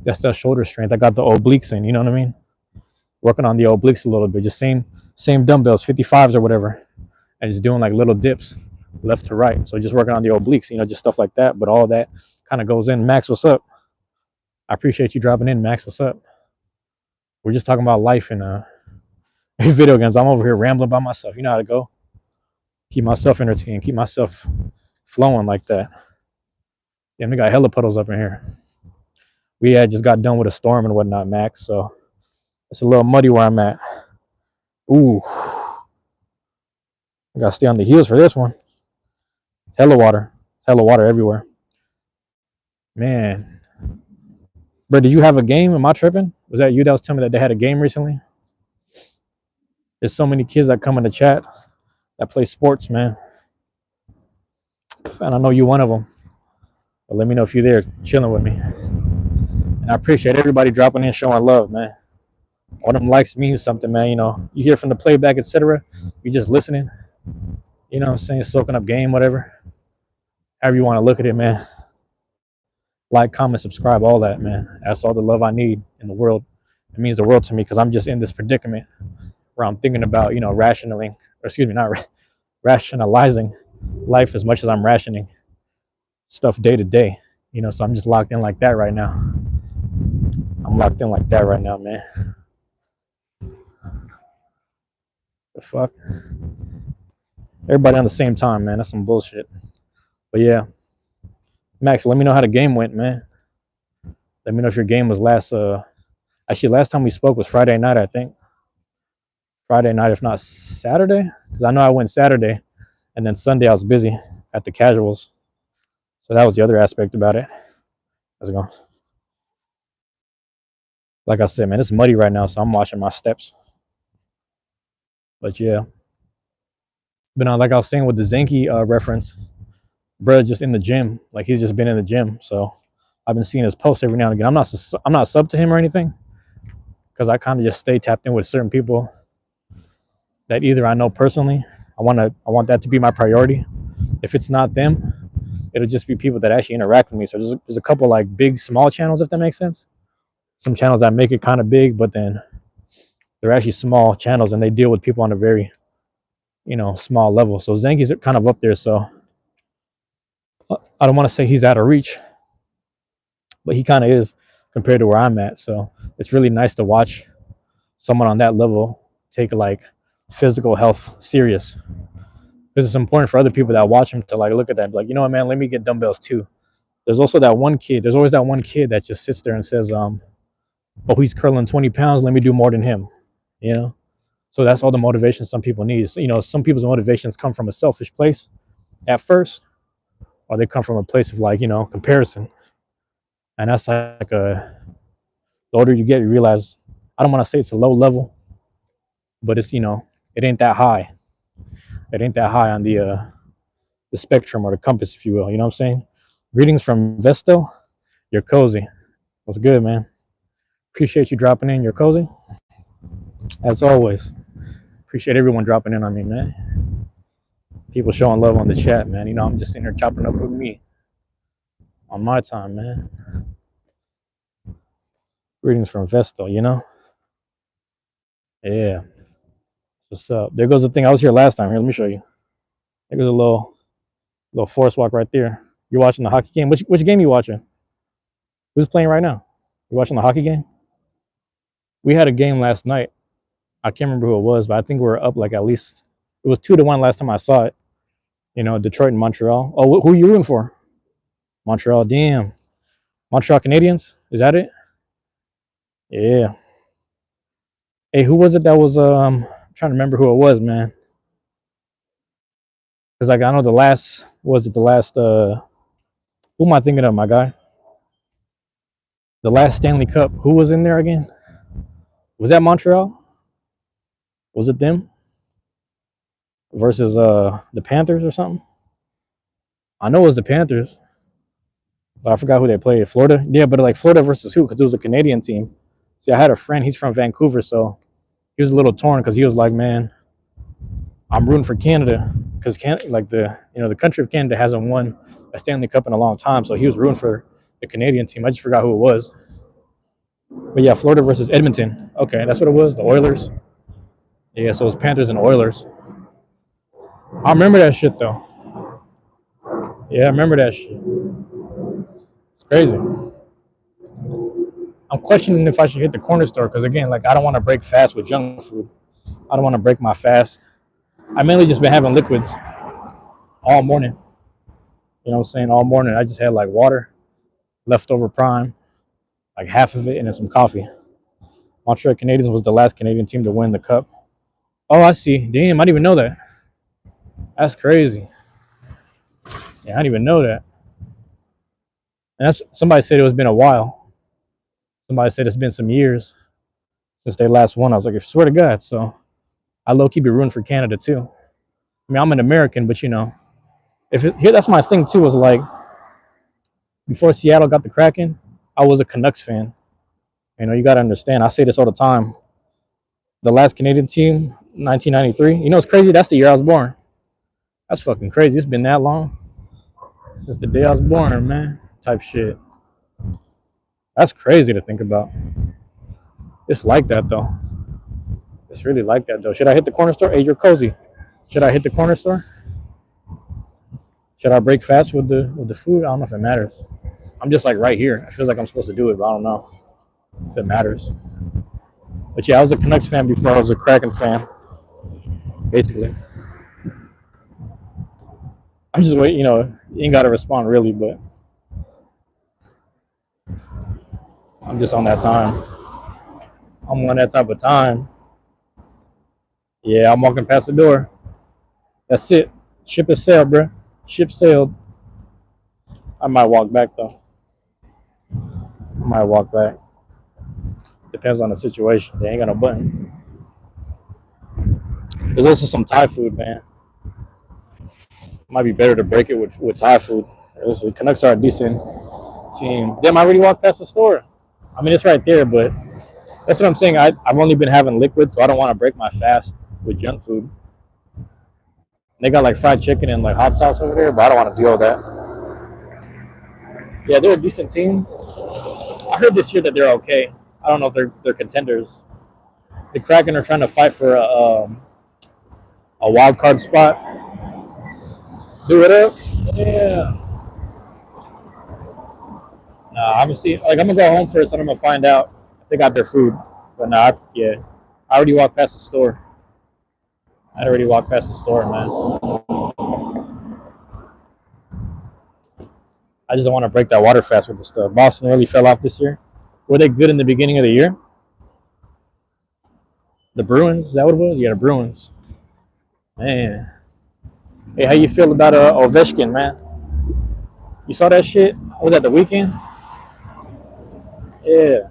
That's that shoulder strength. I got the obliques in. You know what I mean? Working on the obliques a little bit. Just same dumbbells, 55s or whatever, and just doing like little dips, left to right. So just working on the obliques. Just stuff like that. But all that kind of goes in. Max, what's up? I appreciate you dropping in, Max. What's up? We're just talking about life and video games. I'm over here rambling by myself. You know how to go. Keep myself entertained. Keep myself flowing like that. Damn, we got hella puddles up in here. We had just got done with a storm and whatnot, Max. So it's a little muddy where I'm at. Ooh, I gotta stay on the heels for this one. Hella water everywhere. Man, bro, did you have a game? Am I tripping? Was that you that was telling me that they had a game recently? There's so many kids that come in the chat that play sports, man. And I know you one of them. But let me know if you're there chilling with me. And I appreciate everybody dropping in, showing love, man. All them likes means something, man. You hear from the playback, etc. You just listening. You know what I'm saying? Soaking up game, whatever. However you want to look at it, man. Like, comment, subscribe, all that, man. That's all the love I need in the world. It means the world to me, because I'm just in this predicament where I'm thinking about, rationalizing life as much as I'm rationing stuff day to day. So I'm just locked in like that right now. I'm locked in like that right now, man. The fuck? Everybody on the same time, man. That's some bullshit. But yeah. Max, let me know how the game went, man. Let me know if your game was last time we spoke was Friday night, I think. Friday night, if not Saturday. Because I know I went Saturday, and then Sunday I was busy at the casuals. So that was the other aspect about it. How's it going? Like I said, man, it's muddy right now, so I'm watching my steps. But yeah. But like I was saying with the Zenki reference, bro, just in the gym. Like, he's just been in the gym. So I've been seeing his posts every now and again. I'm not sub to him or anything, because I kind of just stay tapped in with certain people that either I know personally. I want that to be my priority. If it's not them, it'll just be people that actually interact with me. So there's a couple like big, small channels, if that makes sense. Some channels that make it kind of big, but then they're actually small channels and they deal with people on a very, small level. So Zanky's kind of up there. So I don't want to say he's out of reach, but he kind of is compared to where I'm at. So it's really nice to watch someone on that level take like physical health serious. because it's important for other people that watch him to like look at that, and be like, you know what, man, let me get dumbbells too. There's also that one kid. There's always that one kid that just sits there and says, "Oh, he's curling 20 pounds. Let me do more than him." You know. So that's all the motivation some people need. So, some people's motivations come from a selfish place at first, or they come from a place of like comparison. And that's like the older you get, you realize I don't want to say it's a low level, but it's it ain't that high. It ain't that high on the spectrum or the compass, if you will. You know what I'm saying? Greetings from Vesto. You're cozy. What's good, man? Appreciate you dropping in. You're cozy, as always. Appreciate everyone dropping in on me, man. People showing love on the chat, man. I'm just in here chopping up with me on my time, man. Greetings from Vesto. Yeah. What's up? There goes the thing. I was here last time. Here, let me show you. There goes a little forest walk right there. You're watching the hockey game. Which game you watching? Who's playing right now? You watching the hockey game? We had a game last night. I can't remember who it was, but I think we were up like at least it was 2-1 last time I saw it. Detroit and Montreal. Oh, who are you rooting for? Montreal. Damn. Montreal Canadiens. Is that it? Yeah. Hey, who was it that was I'm trying to remember who it was, man. Because like I know the last who am I thinking of, my guy? The last Stanley Cup. Who was in there again? Was that Montreal? Was it them? Versus the Panthers or something? I know it was the Panthers, but I forgot who they played. Florida? Yeah, but like Florida versus who? Because it was a Canadian team. See, I had a friend, he's from Vancouver, so he was a little torn because he was like, man, I'm rooting for Canada because like the country of Canada hasn't won a Stanley Cup in a long time, so he was rooting for the Canadian team. I just forgot who it was. But yeah, Florida versus Edmonton. Okay, that's what it was. The Oilers. Yeah, so it was Panthers and Oilers. I remember that shit though. Yeah, I remember that shit. It's crazy. I'm questioning if I should hit the corner store because again, like I don't want to break fast with junk food. I don't want to break my fast. I mainly just been having liquids all morning. You know what I'm saying? All morning. I just had like water, leftover prime, like half of it, and then some coffee. Montreal Canadiens was the last Canadian team to win the cup. Oh, I see. Damn, I didn't even know that. That's crazy. Yeah, I didn't even know that. And that's somebody said it was been a while. Somebody said it's been some years since they last won. I was like, I swear to God. So I low key be rooting for Canada too. I mean, I'm an American, but here that's my thing too. Is like before Seattle got the Kraken, I was a Canucks fan. You got to understand. I say this all the time. The last Canadian team, 1993. It's crazy. That's the year I was born. That's fucking crazy. It's been that long since the day I was born, man. Type shit. That's crazy to think about. It's like that though. It's really like that though. Should I hit the corner store? Hey, you're cozy. Should I hit the corner store? Should I break fast with the food? I don't know if it matters. I'm just like right here. I feel like I'm supposed to do it, but I don't know if it matters. But yeah, I was a Canucks fan before I was a Kraken fan. Basically. I'm just waiting, you ain't gotta respond really, but I'm just on that time. I'm on that type of time. Yeah, I'm walking past the door. That's it. Ship has sailed, bro. Ship sailed. I might walk back though. I might walk back. Depends on the situation. They ain't got no button. There's also some Thai food, man. Might be better to break it with Thai food. The Canucks are a decent team. Damn, I already walked past the store. I mean, it's right there, but that's what I'm saying. I've only been having liquid, so I don't want to break my fast with junk food. They got like fried chicken and like hot sauce over there, but I don't want to deal with that. Yeah, they're a decent team. I heard this year that they're okay. I don't know if they're contenders. The Kraken are trying to fight for a wild card spot. Do it up. Yeah. Nah, I'm gonna see. Like I'm gonna go home first, and I'm gonna find out if they got their food. But nah, yeah, I already walked past the store. I already walked past the store, man. I just don't want to break that water fast with the stuff. Boston really fell off this year. Were they good in the beginning of the year? The Bruins, is that what it was? Yeah, the Bruins. Man, hey, how you feel about Ovechkin, man? You saw that shit? Was that the weekend? Yeah,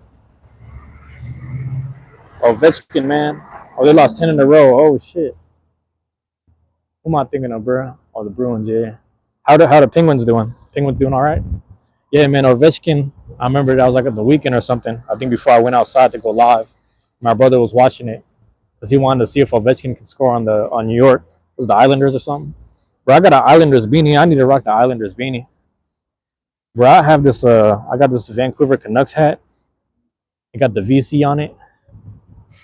Ovechkin, man. Oh, they lost 10 in a row. Oh shit. Who am I thinking of, bro? Oh, the Bruins. Yeah. How the Penguins doing? Penguins doing all right? Yeah, man. Ovechkin. I remember that was like at the weekend or something. I think before I went outside to go live, my brother was watching it because he wanted to see if Ovechkin could score on New York. It was the Islanders or something? Bro, I got an Islanders beanie. I need to rock the Islanders beanie. Bro, I have this. I got this Vancouver Canucks hat. It got the VC on it,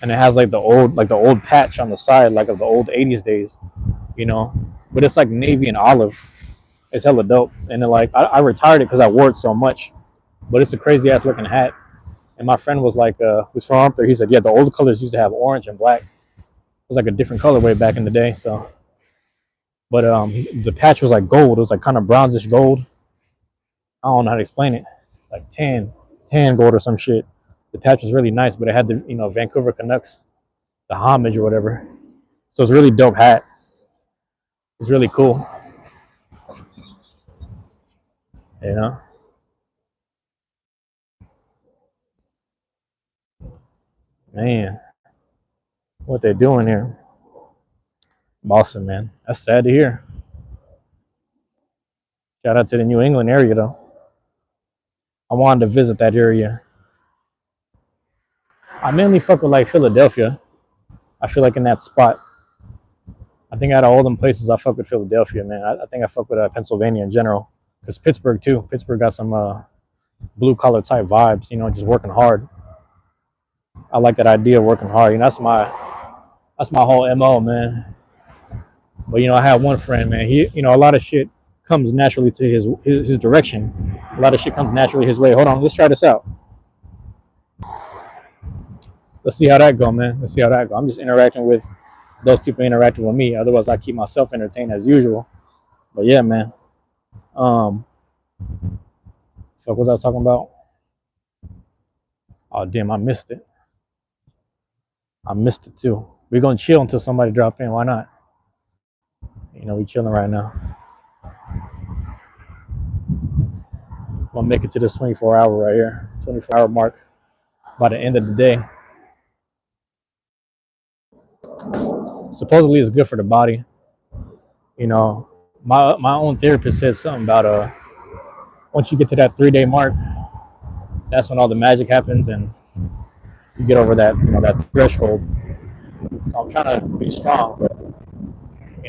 and it has like the old patch on the side, like of the old '80s days, you know. But it's like navy and olive. It's hella dope. And then like I retired it because I wore it so much. But it's a crazy ass looking hat. And my friend was like, who's from up there? He said, yeah, the old colors used to have orange and black. It was like a different colorway back in the day. So, but the patch was like gold. It was like kind of bronzish gold. I don't know how to explain it. Like tan gold or some shit. The patch was really nice, but it had the Vancouver Canucks, the homage or whatever. So it's a really dope hat. It's really cool. You know, man, what they doing here, Boston, man. That's sad to hear. Shout out to the New England area though. I wanted to visit that area. I mainly fuck with like Philadelphia. I feel like in that spot. I think out of all them places, I fuck with Philadelphia, man. I think I fuck with Pennsylvania in general. Because Pittsburgh too. Pittsburgh got some blue collar type vibes. Just working hard. I like that idea of working hard. That's my whole mo, man. But I have one friend, man. A lot of shit comes naturally to his direction. A lot of shit comes naturally his way. Hold on, let's try this out. Let's see how that go, man. Let's see how that go. I'm just interacting with those people interacting with me. Otherwise, I keep myself entertained as usual. But yeah, man. Um, fuck, what was I talking about? Oh damn, I missed it. I missed it too. We're gonna chill until somebody drop in. Why not? We chilling right now. I'm gonna make it to this 24-hour right here, 24-hour mark by the end of the day. Supposedly, it's good for the body. My own therapist said something about once you get to that 3 day mark, that's when all the magic happens and you get over that threshold. So I'm trying to be strong, but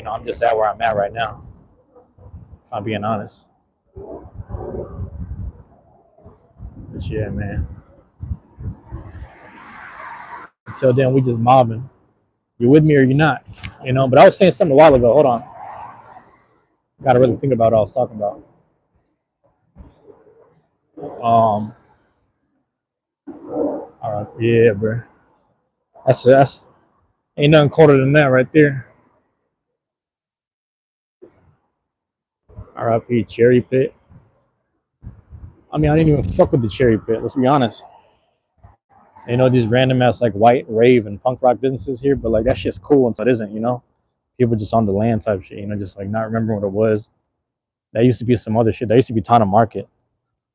I'm just at where I'm at right now. If I'm being honest. But yeah, man. Until then, we just mobbing. You with me or you not? But I was saying something a while ago. Hold on. Got to really think about what I was talking about. All right, yeah, bro. That's ain't nothing colder than that right there. R.I.P. Cherry Pit. I mean, I didn't even fuck with the Cherry Pit. Let's be honest. These random ass like white rave and punk rock businesses here, but like that shit's cool until it isn't. People just on the land type shit. Just like not remembering what it was. That used to be some other shit. That used to be Tana Market.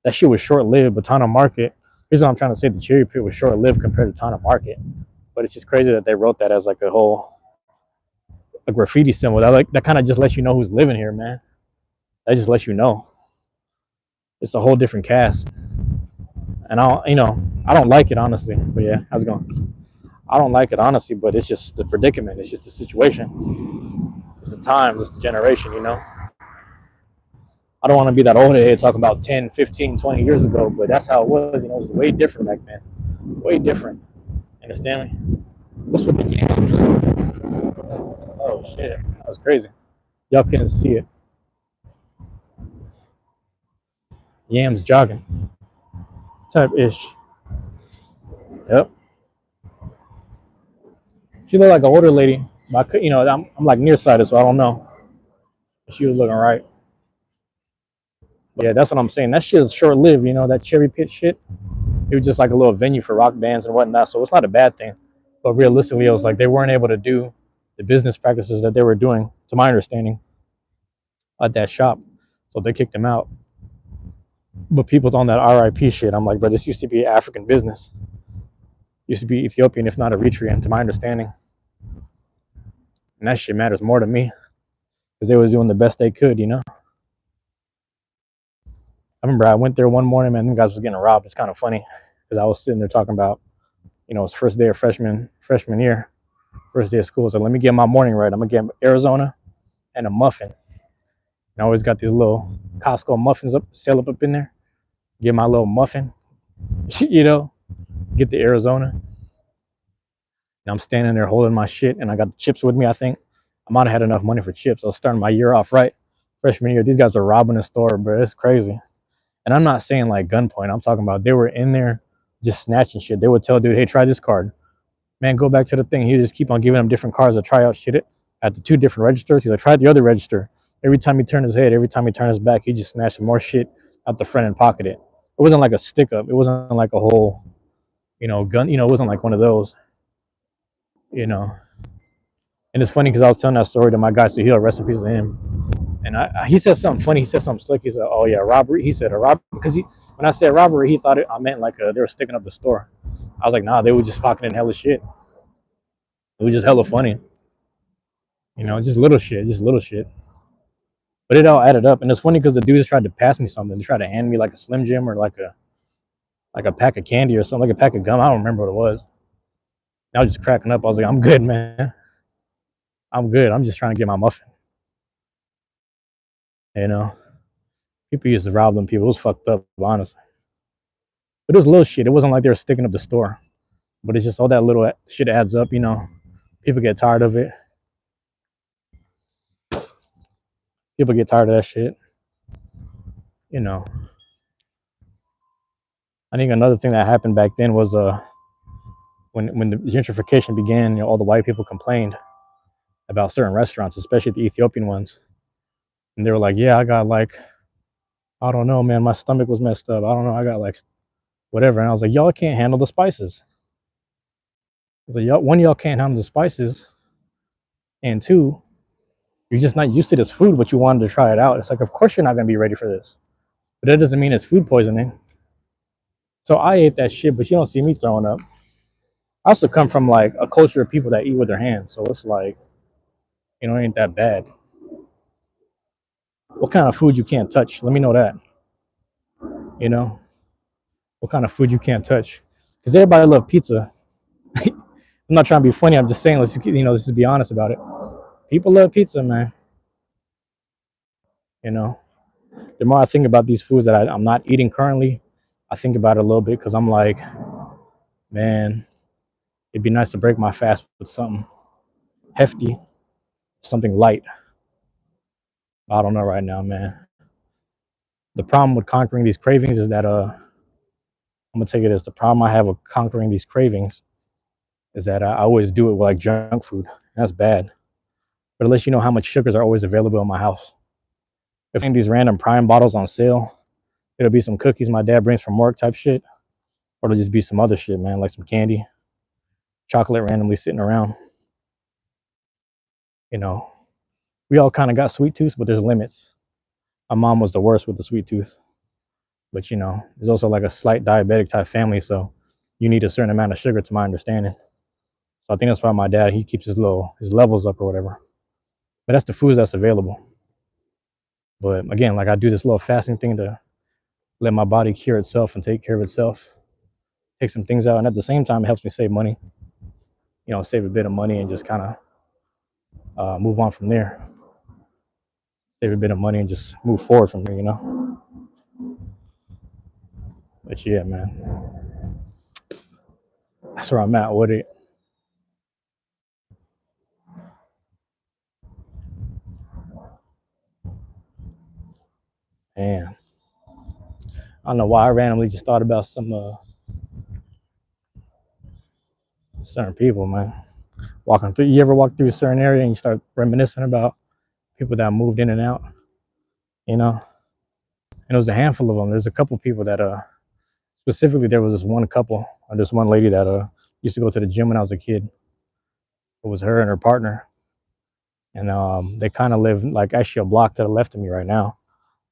That shit was short lived, but Tana Market. Here's what I'm trying to say: the Cherry Pit was short lived compared to Tana Market. But it's just crazy that they wrote that as like a graffiti symbol. That kind of just lets you know who's living here, man. That just lets you know. It's a whole different cast. And I don't like it honestly. But yeah, how's it going? I don't like it honestly, but it's just the predicament. It's just the situation. It's the times. It's the generation. I don't want to be that old head talking about 10, 15, 20 years ago, but that's how it was. It was way different back then. Way different. Understand me? What's with the games? Oh shit, that was crazy. Y'all couldn't see it. Yams jogging. Type ish. Yep. She looked like an older lady. But I could, I'm like nearsighted, so I don't know. She was looking right. Yeah, that's what I'm saying. That shit is short lived, that cherry pit shit. It was just like a little venue for rock bands and whatnot. So it's not a bad thing. But realistically, it was like they weren't able to do the business practices that they were doing, to my understanding, at that shop. So they kicked them out. But people on that RIP shit, I'm like, bro, this used to be African business. Used to be Ethiopian, if not Eritrean, to my understanding. And that shit matters more to me because they was doing the best they could. I remember I went there one morning, man, them guys was getting robbed. It's kind of funny because I was sitting there talking about, it's first day of freshman year, first day of school. So let me get my morning right. I'm gonna get Arizona and a muffin. And I always got these little Costco muffins up, sell up in there. Get my little muffin, you know, get the Arizona. And I'm standing there holding my shit, and I got the chips with me. I think I might have had enough money for chips. I was starting my year off right. Freshman year, these guys are robbing the store, bro. It's crazy. And I'm not saying like gunpoint. I'm talking about they were in there just snatching shit. They would tell dude, hey, try this card. Man, go back to the thing. He just keep on giving him different cards to try out shit at the two different registers. He's like, try the other register. Every time he turned his head, every time he turned his back, he just snatched more shit out the front and pocketed it. It wasn't like a stick up. It wasn't like a whole, gun. It wasn't like one of those, you know. And it's funny because I was telling that story to my guy, so he'll rest in peace to him. And he said something funny. He said something slick. He said, "Oh yeah, robbery." He said a robbery because when I said robbery, he thought I meant like they were sticking up the store. I was like, nah, they were just pocketing hella shit. It was just hella funny, just little shit, just little shit. But it all added up, and it's funny because the dudes tried to pass me something. They tried to hand me like a Slim Jim or like a pack of candy or something, like a pack of gum. I don't remember what it was. And I was just cracking up. I was like, I'm good, man. I'm good. I'm just trying to get my muffin. You know, people used to rob them people. It was fucked up, honestly. But it was little shit. It wasn't like they were sticking up the store. But it's just all that little shit adds up. People get tired of it. People get tired of that shit. You know. I think another thing that happened back then was when the gentrification began, all the white people complained about certain restaurants, especially the Ethiopian ones. And they were like, yeah, I got like, I don't know, man, my stomach was messed up. I don't know, I got like whatever. And I was like, y'all can't handle the spices. I was like, y'all can't handle the spices. And two, you're just not used to this food, but you wanted to try it out. It's like, of course you're not gonna be ready for this. But that doesn't mean it's food poisoning. So I ate that shit, but you don't see me throwing up. I also come from like a culture of people that eat with their hands. So it's like, it ain't that bad. What kind of food you can't touch? Let me know that. You know, what kind of food you can't touch? Because everybody love pizza. I'm not trying to be funny. I'm just saying, let's just be honest about it. People love pizza, man. You know, the more I think about these foods that I'm not eating currently, I think about it a little bit because I'm like, man, it'd be nice to break my fast with something hefty, something light. I don't know right now, man. The problem with conquering these cravings is that I'm gonna take it as the problem I have with conquering these cravings is that I always do it with like junk food. That's bad. But unless you know how much sugars are always available in my house. If I find these random prime bottles on sale, it'll be some cookies my dad brings from work type shit, or it'll just be some other shit, man, like some candy, chocolate randomly sitting around. You know, we all kind of got sweet tooth, but there's limits. My mom was the worst with the sweet tooth, but there's also like a slight diabetic type family, so you need a certain amount of sugar, to my understanding. So I think that's why my dad he keeps his levels up or whatever. But that's the foods that's available. But again, like I do this little fasting thing to let my body cure itself and take care of itself, take some things out, and at the same time, it helps me save money. Save a bit of money and just kind of move on from there. Save a bit of money and just move forward from there. But yeah, man, that's where I'm at with it. And I don't know why I randomly just thought about some certain people, man. Walking through, you ever walk through a certain area and you start reminiscing about people that moved in and out, you know? and it was a handful of them. There's a couple people that specifically there was this one couple or this one lady that used to go to the gym when I was a kid. It was her and her partner, and they kind of lived like actually a block to the left of me right now.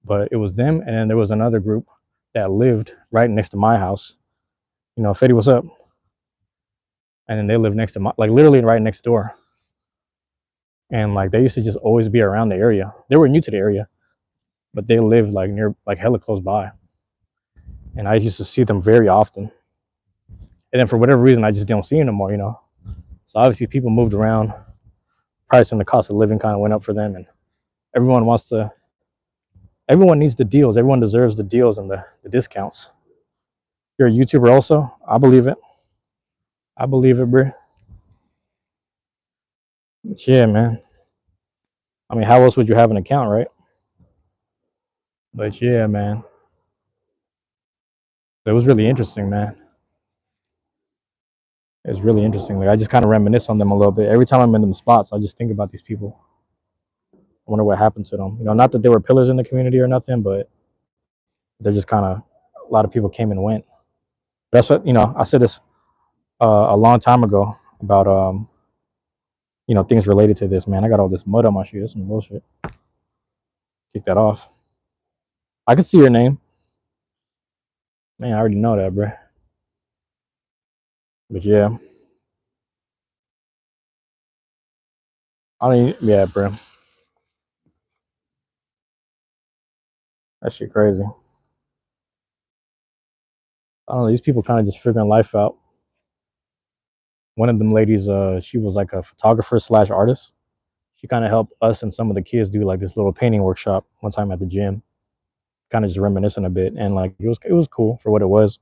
But it was them, and then there was another group that lived right next to my house. You know, Fetty, what's up? And then they lived next to my, like literally right next door. And like they used to just always be around the area. They were new to the area, but they lived like near, like hella close by. And I used to see them very often. And then for whatever reason, I just don't see them anymore. You know, so obviously people moved around. Price and the cost of living kind of went up for them, and everyone wants to. Everyone needs the deals. Everyone deserves the deals and the discounts. You're a YouTuber also. I believe it. I believe it, bro. Yeah, man. I mean, how else would you have an account, right? But yeah, man. It was really interesting, man. It's really interesting. Like I just kind of reminisce on them a little bit. Every time I'm in them spots, I just think about these people. I wonder what happened to them. You know, not that they were pillars in the community or nothing, but they're just kind of a lot of people came and went. That's what I said this a long time ago about things related to this. Man, I got all this mud on my shoe. That's some bullshit. Kick that off. I can see your name. Man, I already know that, bro. But yeah, I mean, yeah, bro. That shit crazy. I don't know. These people kind of just figuring life out. One of them ladies, she was like a photographer slash artist. She kind of helped us and some of the kids do like this little painting workshop one time at the gym. Kind of just reminiscing a bit, and like it was cool for what it was.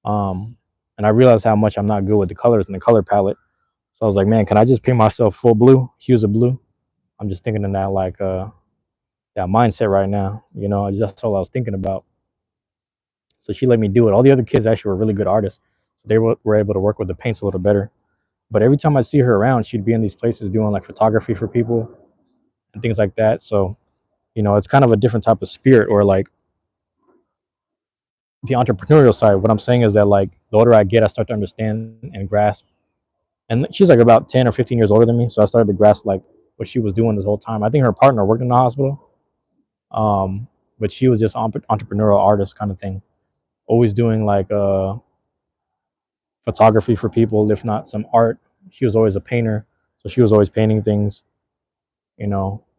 Um, and I realized how much I'm not good with the colors and the color palette. So I was like, man, can I just paint myself full blue, hues of blue? I'm just thinking in that like that mindset right now. That's all I was thinking about. So she let me do it. All the other kids actually were really good artists, so they were able to work with the paints a little better. But every time I see her around, she'd be in these places doing like photography for people and things like that. So it's kind of a different type of spirit, or like the entrepreneurial side. What I'm saying is that like the older I get, I start to understand and grasp. And she's like about 10 or 15 years older than me, so I started to grasp like what she was doing this whole time. I think her partner worked in the hospital, um, but she was just entrepreneurial artist kind of thing, always doing like photography for people, if not some art. She was always a painter, so she was always painting things.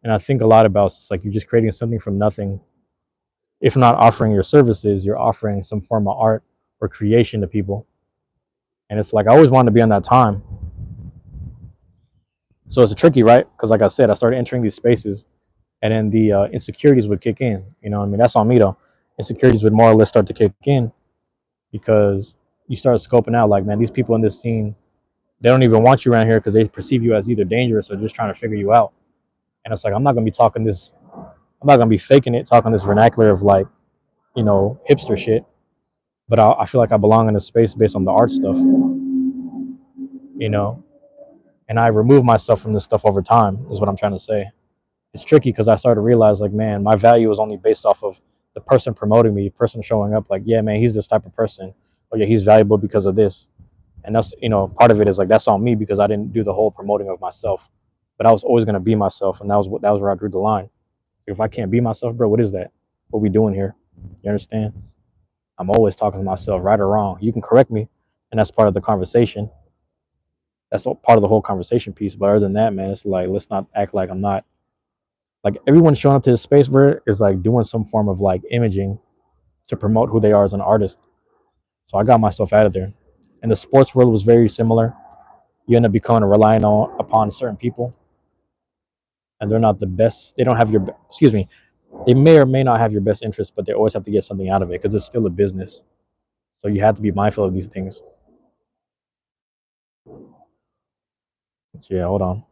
And I think a lot about it's like you're just creating something from nothing. If not offering your services, you're offering some form of art or creation to people. And it's like I always wanted to be on that time. So it's tricky, right? Because like I said, I started entering these spaces, and then the insecurities would kick in. I mean, that's on me though. Insecurities would more or less start to kick in because you start scoping out like, man, these people in this scene, they don't even want you around here because they perceive you as either dangerous or just trying to figure you out. And it's like I'm not gonna be talking this. I'm not gonna be faking it, talking this vernacular of like hipster shit. But I feel like I belong in a space based on the art stuff, you know. And I remove myself from this stuff over time. Is what I'm trying to say. It's tricky because I started to realize like, man, my value is only based off of the person promoting me, person showing up. Like, yeah, man, he's this type of person. Or yeah, he's valuable because of this. And that's part of it is like that's on me because I didn't do the whole promoting of myself. But I was always gonna be myself, and that was where I drew the line. If I can't be myself, bro, what is that? What we doing here? You understand? I'm always talking to myself, right or wrong. You can correct me, and that's part of the conversation. That's part of the whole conversation piece. But other than that, man, it's like let's not act like I'm not. Like everyone showing up to this space, bro, is like doing some form of like imaging to promote who they are as an artist. So I got myself out of there. And the sports world was very similar. You end up becoming relying on upon certain people, and they're not the best. They don't have your excuse me. They may or may not have your best interest, but they always have to get something out of it because it's still a business. So you have to be mindful of these things. So yeah, hold on.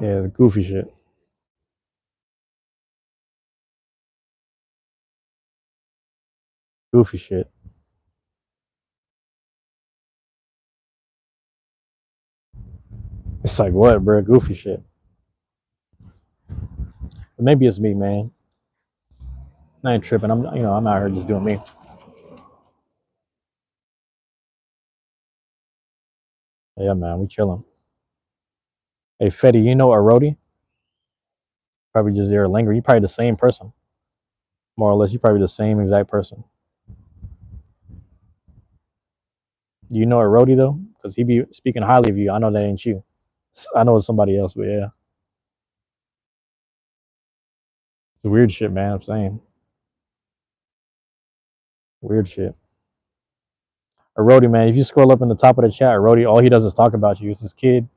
Yeah, it's goofy shit. Goofy shit. It's like what, bro? Goofy shit. But maybe it's me, man. I ain't tripping. I'm out here just doing me. Yeah, man, we chilling. Hey, Fetty, you know Arodi? Probably just there lingering. You probably the same person, more or less. You probably the same exact person. Do you know Arodi though? Because he be speaking highly of you. I know that ain't you. I know it's somebody else, but yeah, it's weird shit, man. I'm saying weird shit. Arodi, man, if you scroll up in the top of the chat, Arodi, all he does is talk about you. It's this kid.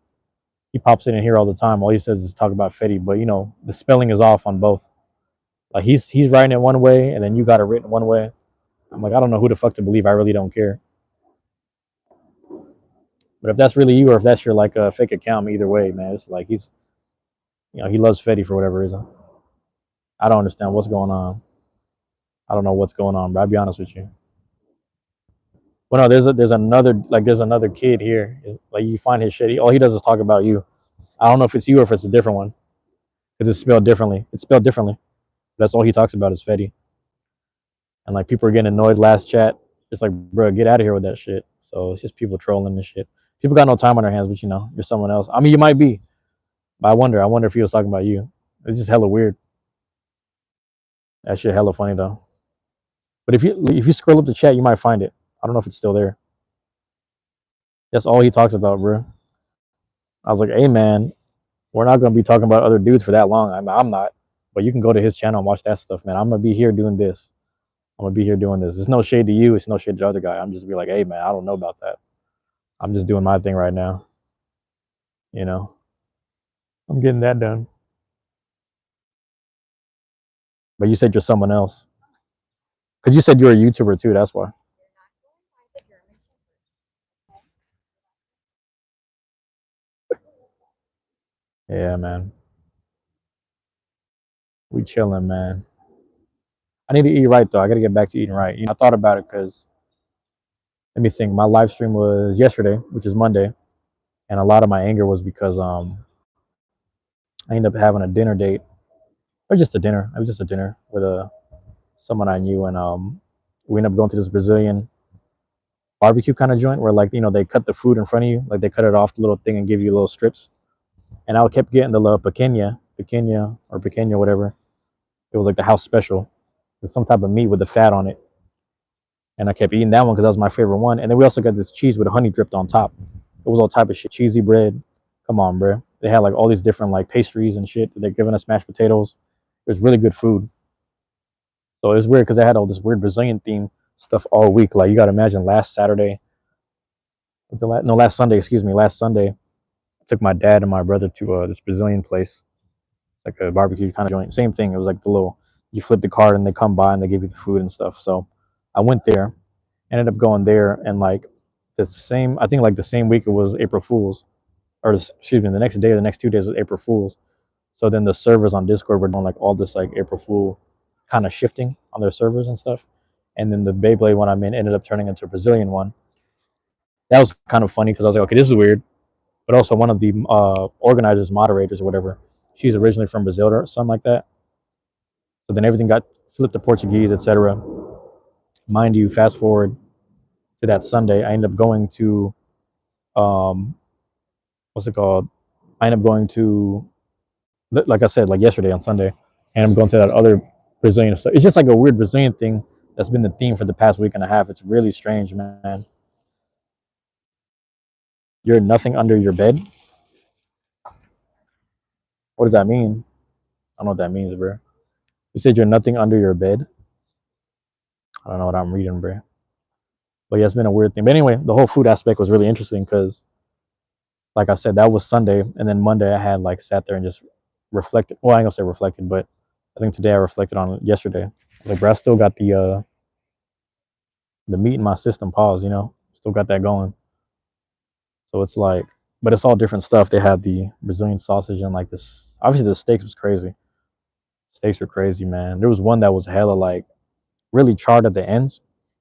He pops in here all the time. All he says is talk about Fetty, but you know the spelling is off on both. Like he's writing it one way, and then you got it written one way. I'm like, I don't know who the fuck to believe. I really don't care. But if that's really you, or if that's your like a fake account, either way, man, it's like he loves Fetty for whatever reason. I don't understand what's going on. I don't know what's going on, but I'll be honest with you. Well, no, there's another kid here. Like you find his shit. All he does is talk about you. I don't know if it's you or if it's a different one. Because it's spelled differently. It's spelled differently. That's all he talks about is Fetty. And like people are getting annoyed last chat. It's like, bro, get out of here with that shit. So it's just people trolling and shit. People got no time on their hands, but you're someone else. I mean, you might be, but I wonder if he was talking about you. It's just hella weird. That shit hella funny though. But if you scroll up the chat, you might find it. I don't know if it's still there. That's all he talks about, bro. I was like, hey man, we're not gonna be talking about other dudes for that long. I'm not. But you can go to his channel and watch that stuff, man. I'm gonna be here doing this. I'm gonna be here doing this. It's no shade to you. It's no shade to the other guy. I'm just be like, hey man, I don't know about that. I'm just doing my thing right now. You know, I'm getting that done. But you said you're someone else because you said you're a YouTuber too. That's why. Yeah, man. We chilling, man. I need to eat right though. I gotta get back to eating right. I thought about it because let me think. My live stream was yesterday, which is Monday, and a lot of my anger was because I ended up having a dinner date or just a dinner. It was just a dinner with someone I knew, and we ended up going to this Brazilian barbecue kind of joint where like they cut the food in front of you, like they cut it off the little thing and give you little strips. And I kept getting the little pequeña, whatever. It was like the house special with some type of meat with the fat on it, and I kept eating that one because that was my favorite one. And then we also got this cheese with honey dripped on top. It was all type of shit, cheesy bread. Come on, bro. They had like all these different like pastries and shit. They're giving us mashed potatoes. It was really good food. So it was weird because I had all this weird Brazilian theme stuff all week. Like you got to imagine last Saturday, last Sunday, excuse me, last Sunday, I took my dad and my brother to this Brazilian place, like a barbecue kind of joint. Same thing. It was like the little you flip the card and they come by and they give you the food and stuff. So I went there, ended up going there, and like I think like the same week it was April Fools, or excuse me, the next day or the next 2 days was April Fools. So then the servers on Discord were doing like all this like April Fool kind of shifting on their servers and stuff. And then the Beyblade one I'm in ended up turning into a Brazilian one. That was kind of funny because I was like, okay, this is weird. But also one of the organizers, moderators, or whatever, she's originally from Brazil or something like that. So then everything got flipped to Portuguese, etc. Mind you, fast forward to that Sunday, I ended up going to what's it called? I ended up going to, like I said, like yesterday on Sunday, and I'm going to that other Brazilian stuff. It's just like a weird Brazilian thing that's been the theme for the past week and a half. It's really strange, man. You're nothing under your bed. What does that mean? I don't know what that means, bro. You said you're nothing under your bed. I don't know what I'm reading, bro. But yeah, it's been a weird thing. But anyway, the whole food aspect was really interesting because, like I said, that was Sunday, and then Monday I had like sat there and just reflected. Well, I ain't gonna say reflected, but I think today I reflected on it yesterday. Like, bro, I still got the meat in my system. Pause, still got that going. So it's like but it's all different stuff. They had the Brazilian sausage and like this. Obviously, the steaks was crazy. Steaks were crazy, man. There was one that was hella like really charred at the ends.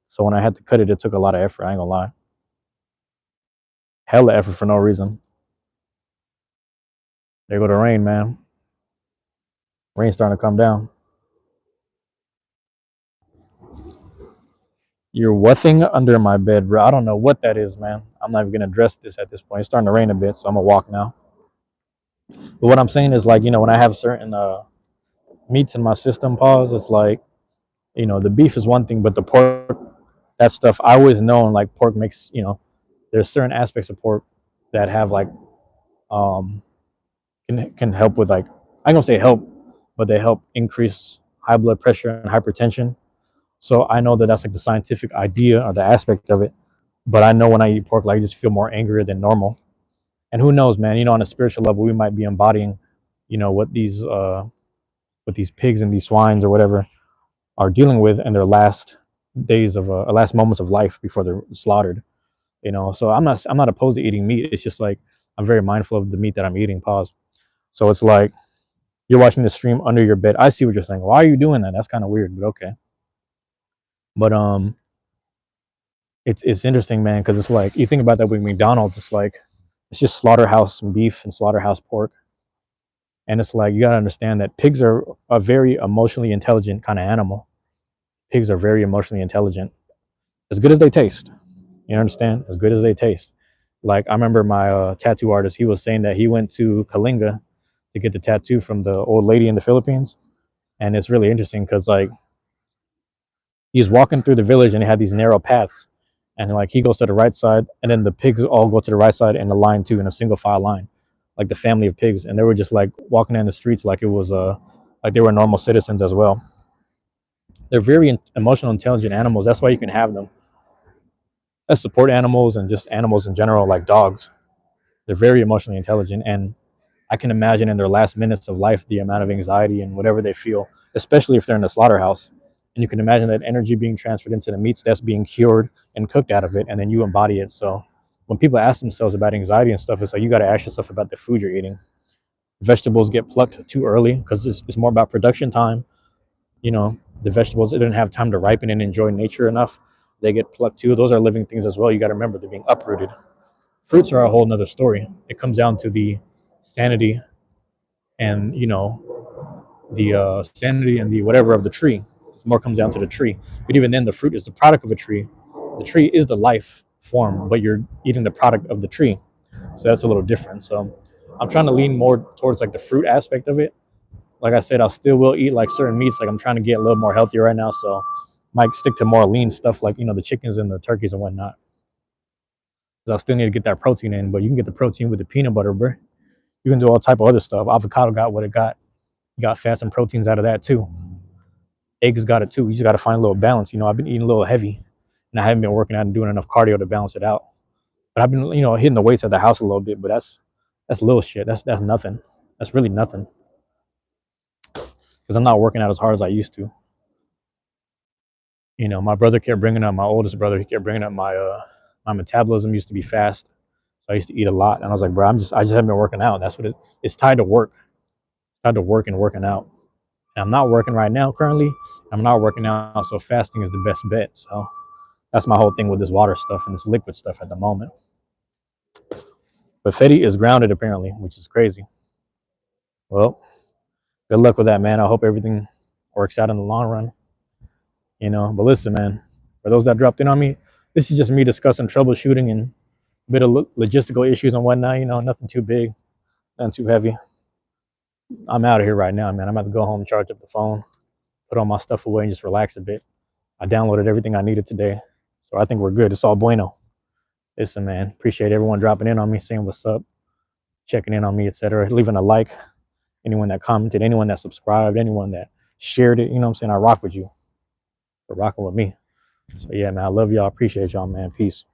So when I had to cut it, it took a lot of effort. I ain't gonna lie, hella effort for no reason. There go the rain, man. Rain's starting to come down. You're what thing under my bed, bro? I don't know what that is, man. I'm not even gonna address this at this point. It's starting to rain a bit, so I'm gonna walk now. But what I'm saying is like, when I have certain meats in my system, pause. It's like, the beef is one thing, but the pork, that stuff I always known like pork makes, there's certain aspects of pork that have like um can help with like, I ain't gonna say help, but they help increase high blood pressure and hypertension. So I know that that's like the scientific idea or the aspect of it. But I know when I eat pork, like I just feel more angrier than normal. And who knows, man? On a spiritual level, we might be embodying, what these pigs and these swines or whatever are dealing with in their last days of last moments of life before they're slaughtered. So I'm not opposed to eating meat. It's just like I'm very mindful of the meat that I'm eating. Pause. So it's like you're watching the stream under your bed. I see what you're saying. Why are you doing that? That's kind of weird, but okay. But it's interesting, man, because it's like you think about that with McDonald's. It's like it's just slaughterhouse beef and slaughterhouse pork, and it's like you gotta understand that pigs are a very emotionally intelligent kind of animal. Pigs are very emotionally intelligent, as good as they taste. You understand? As good as they taste. Like I remember my tattoo artist. He was saying that he went to Kalinga to get the tattoo from the old lady in the Philippines, and it's really interesting because like he's walking through the village and they had these narrow paths, and like he goes to the right side and then the pigs all go to the right side in the line too, in a single file line, like the family of pigs, and they were just like walking down the streets like it was like they were normal citizens as well. They're very emotional intelligent animals. That's why you can have them as support animals and just animals in general, like dogs. They're very emotionally intelligent, and I can imagine in their last minutes of life the amount of anxiety and whatever they feel, especially if they're in the slaughterhouse. And you can imagine that energy being transferred into the meats that's being cured and cooked out of it, and then you embody it. So when people ask themselves about anxiety and stuff, it's like you got to ask yourself about the food you're eating. Vegetables get plucked too early because it's more about production time. The vegetables, it didn't have time to ripen and enjoy nature enough. They get plucked too. Those are living things as well. You got to remember they're being uprooted. Fruits are a whole nother story. It comes down to the sanity and the sanity and the whatever of the tree. It more comes down to the tree. But even then, the fruit is the product of a tree. The tree is the life form, but you're eating the product of the tree. So that's a little different. So I'm trying to lean more towards like the fruit aspect of it. Like I said, I still will eat like certain meats. Like I'm trying to get a little more healthier right now, so might stick to more lean stuff like the chickens and the turkeys and whatnot. 'Cause I still need to get that protein in, but you can get the protein with the peanut butter, bro. You can do all type of other stuff. Avocado got what it got. You got fats and proteins out of that too. Eggs got it too. You just got to find a little balance. I've been eating a little heavy, and I haven't been working out and doing enough cardio to balance it out. But I've been, hitting the weights at the house a little bit. But that's little shit. That's nothing. That's really nothing because I'm not working out as hard as I used to. My brother kept bringing up, my oldest brother, he kept bringing up my metabolism used to be fast, so I used to eat a lot, and I was like, bro, I just haven't been working out. That's what it's tied to work. It's tied to work and working out. And I'm not working right now currently. I'm not working out, so fasting is the best bet. So that's my whole thing with this water stuff and this liquid stuff at the moment. But Fetty is grounded apparently, which is crazy. Well, good luck with that, man. I hope everything works out in the long run. But listen, man, for those that dropped in on me, this is just me discussing troubleshooting and a bit of logistical issues and whatnot. Nothing too big, nothing too heavy. I'm out of here right now, man. I'm about to go home, charge up the phone, put all my stuff away, and just relax a bit. I downloaded everything I needed today, so I think we're good. It's all bueno. Listen, man, appreciate everyone dropping in on me, saying what's up, checking in on me, etc. Leaving a like. Anyone that commented, anyone that subscribed, anyone that shared it. What I'm saying? I rock with you for rocking with me. So yeah, man, I love y'all. Appreciate y'all, man. Peace.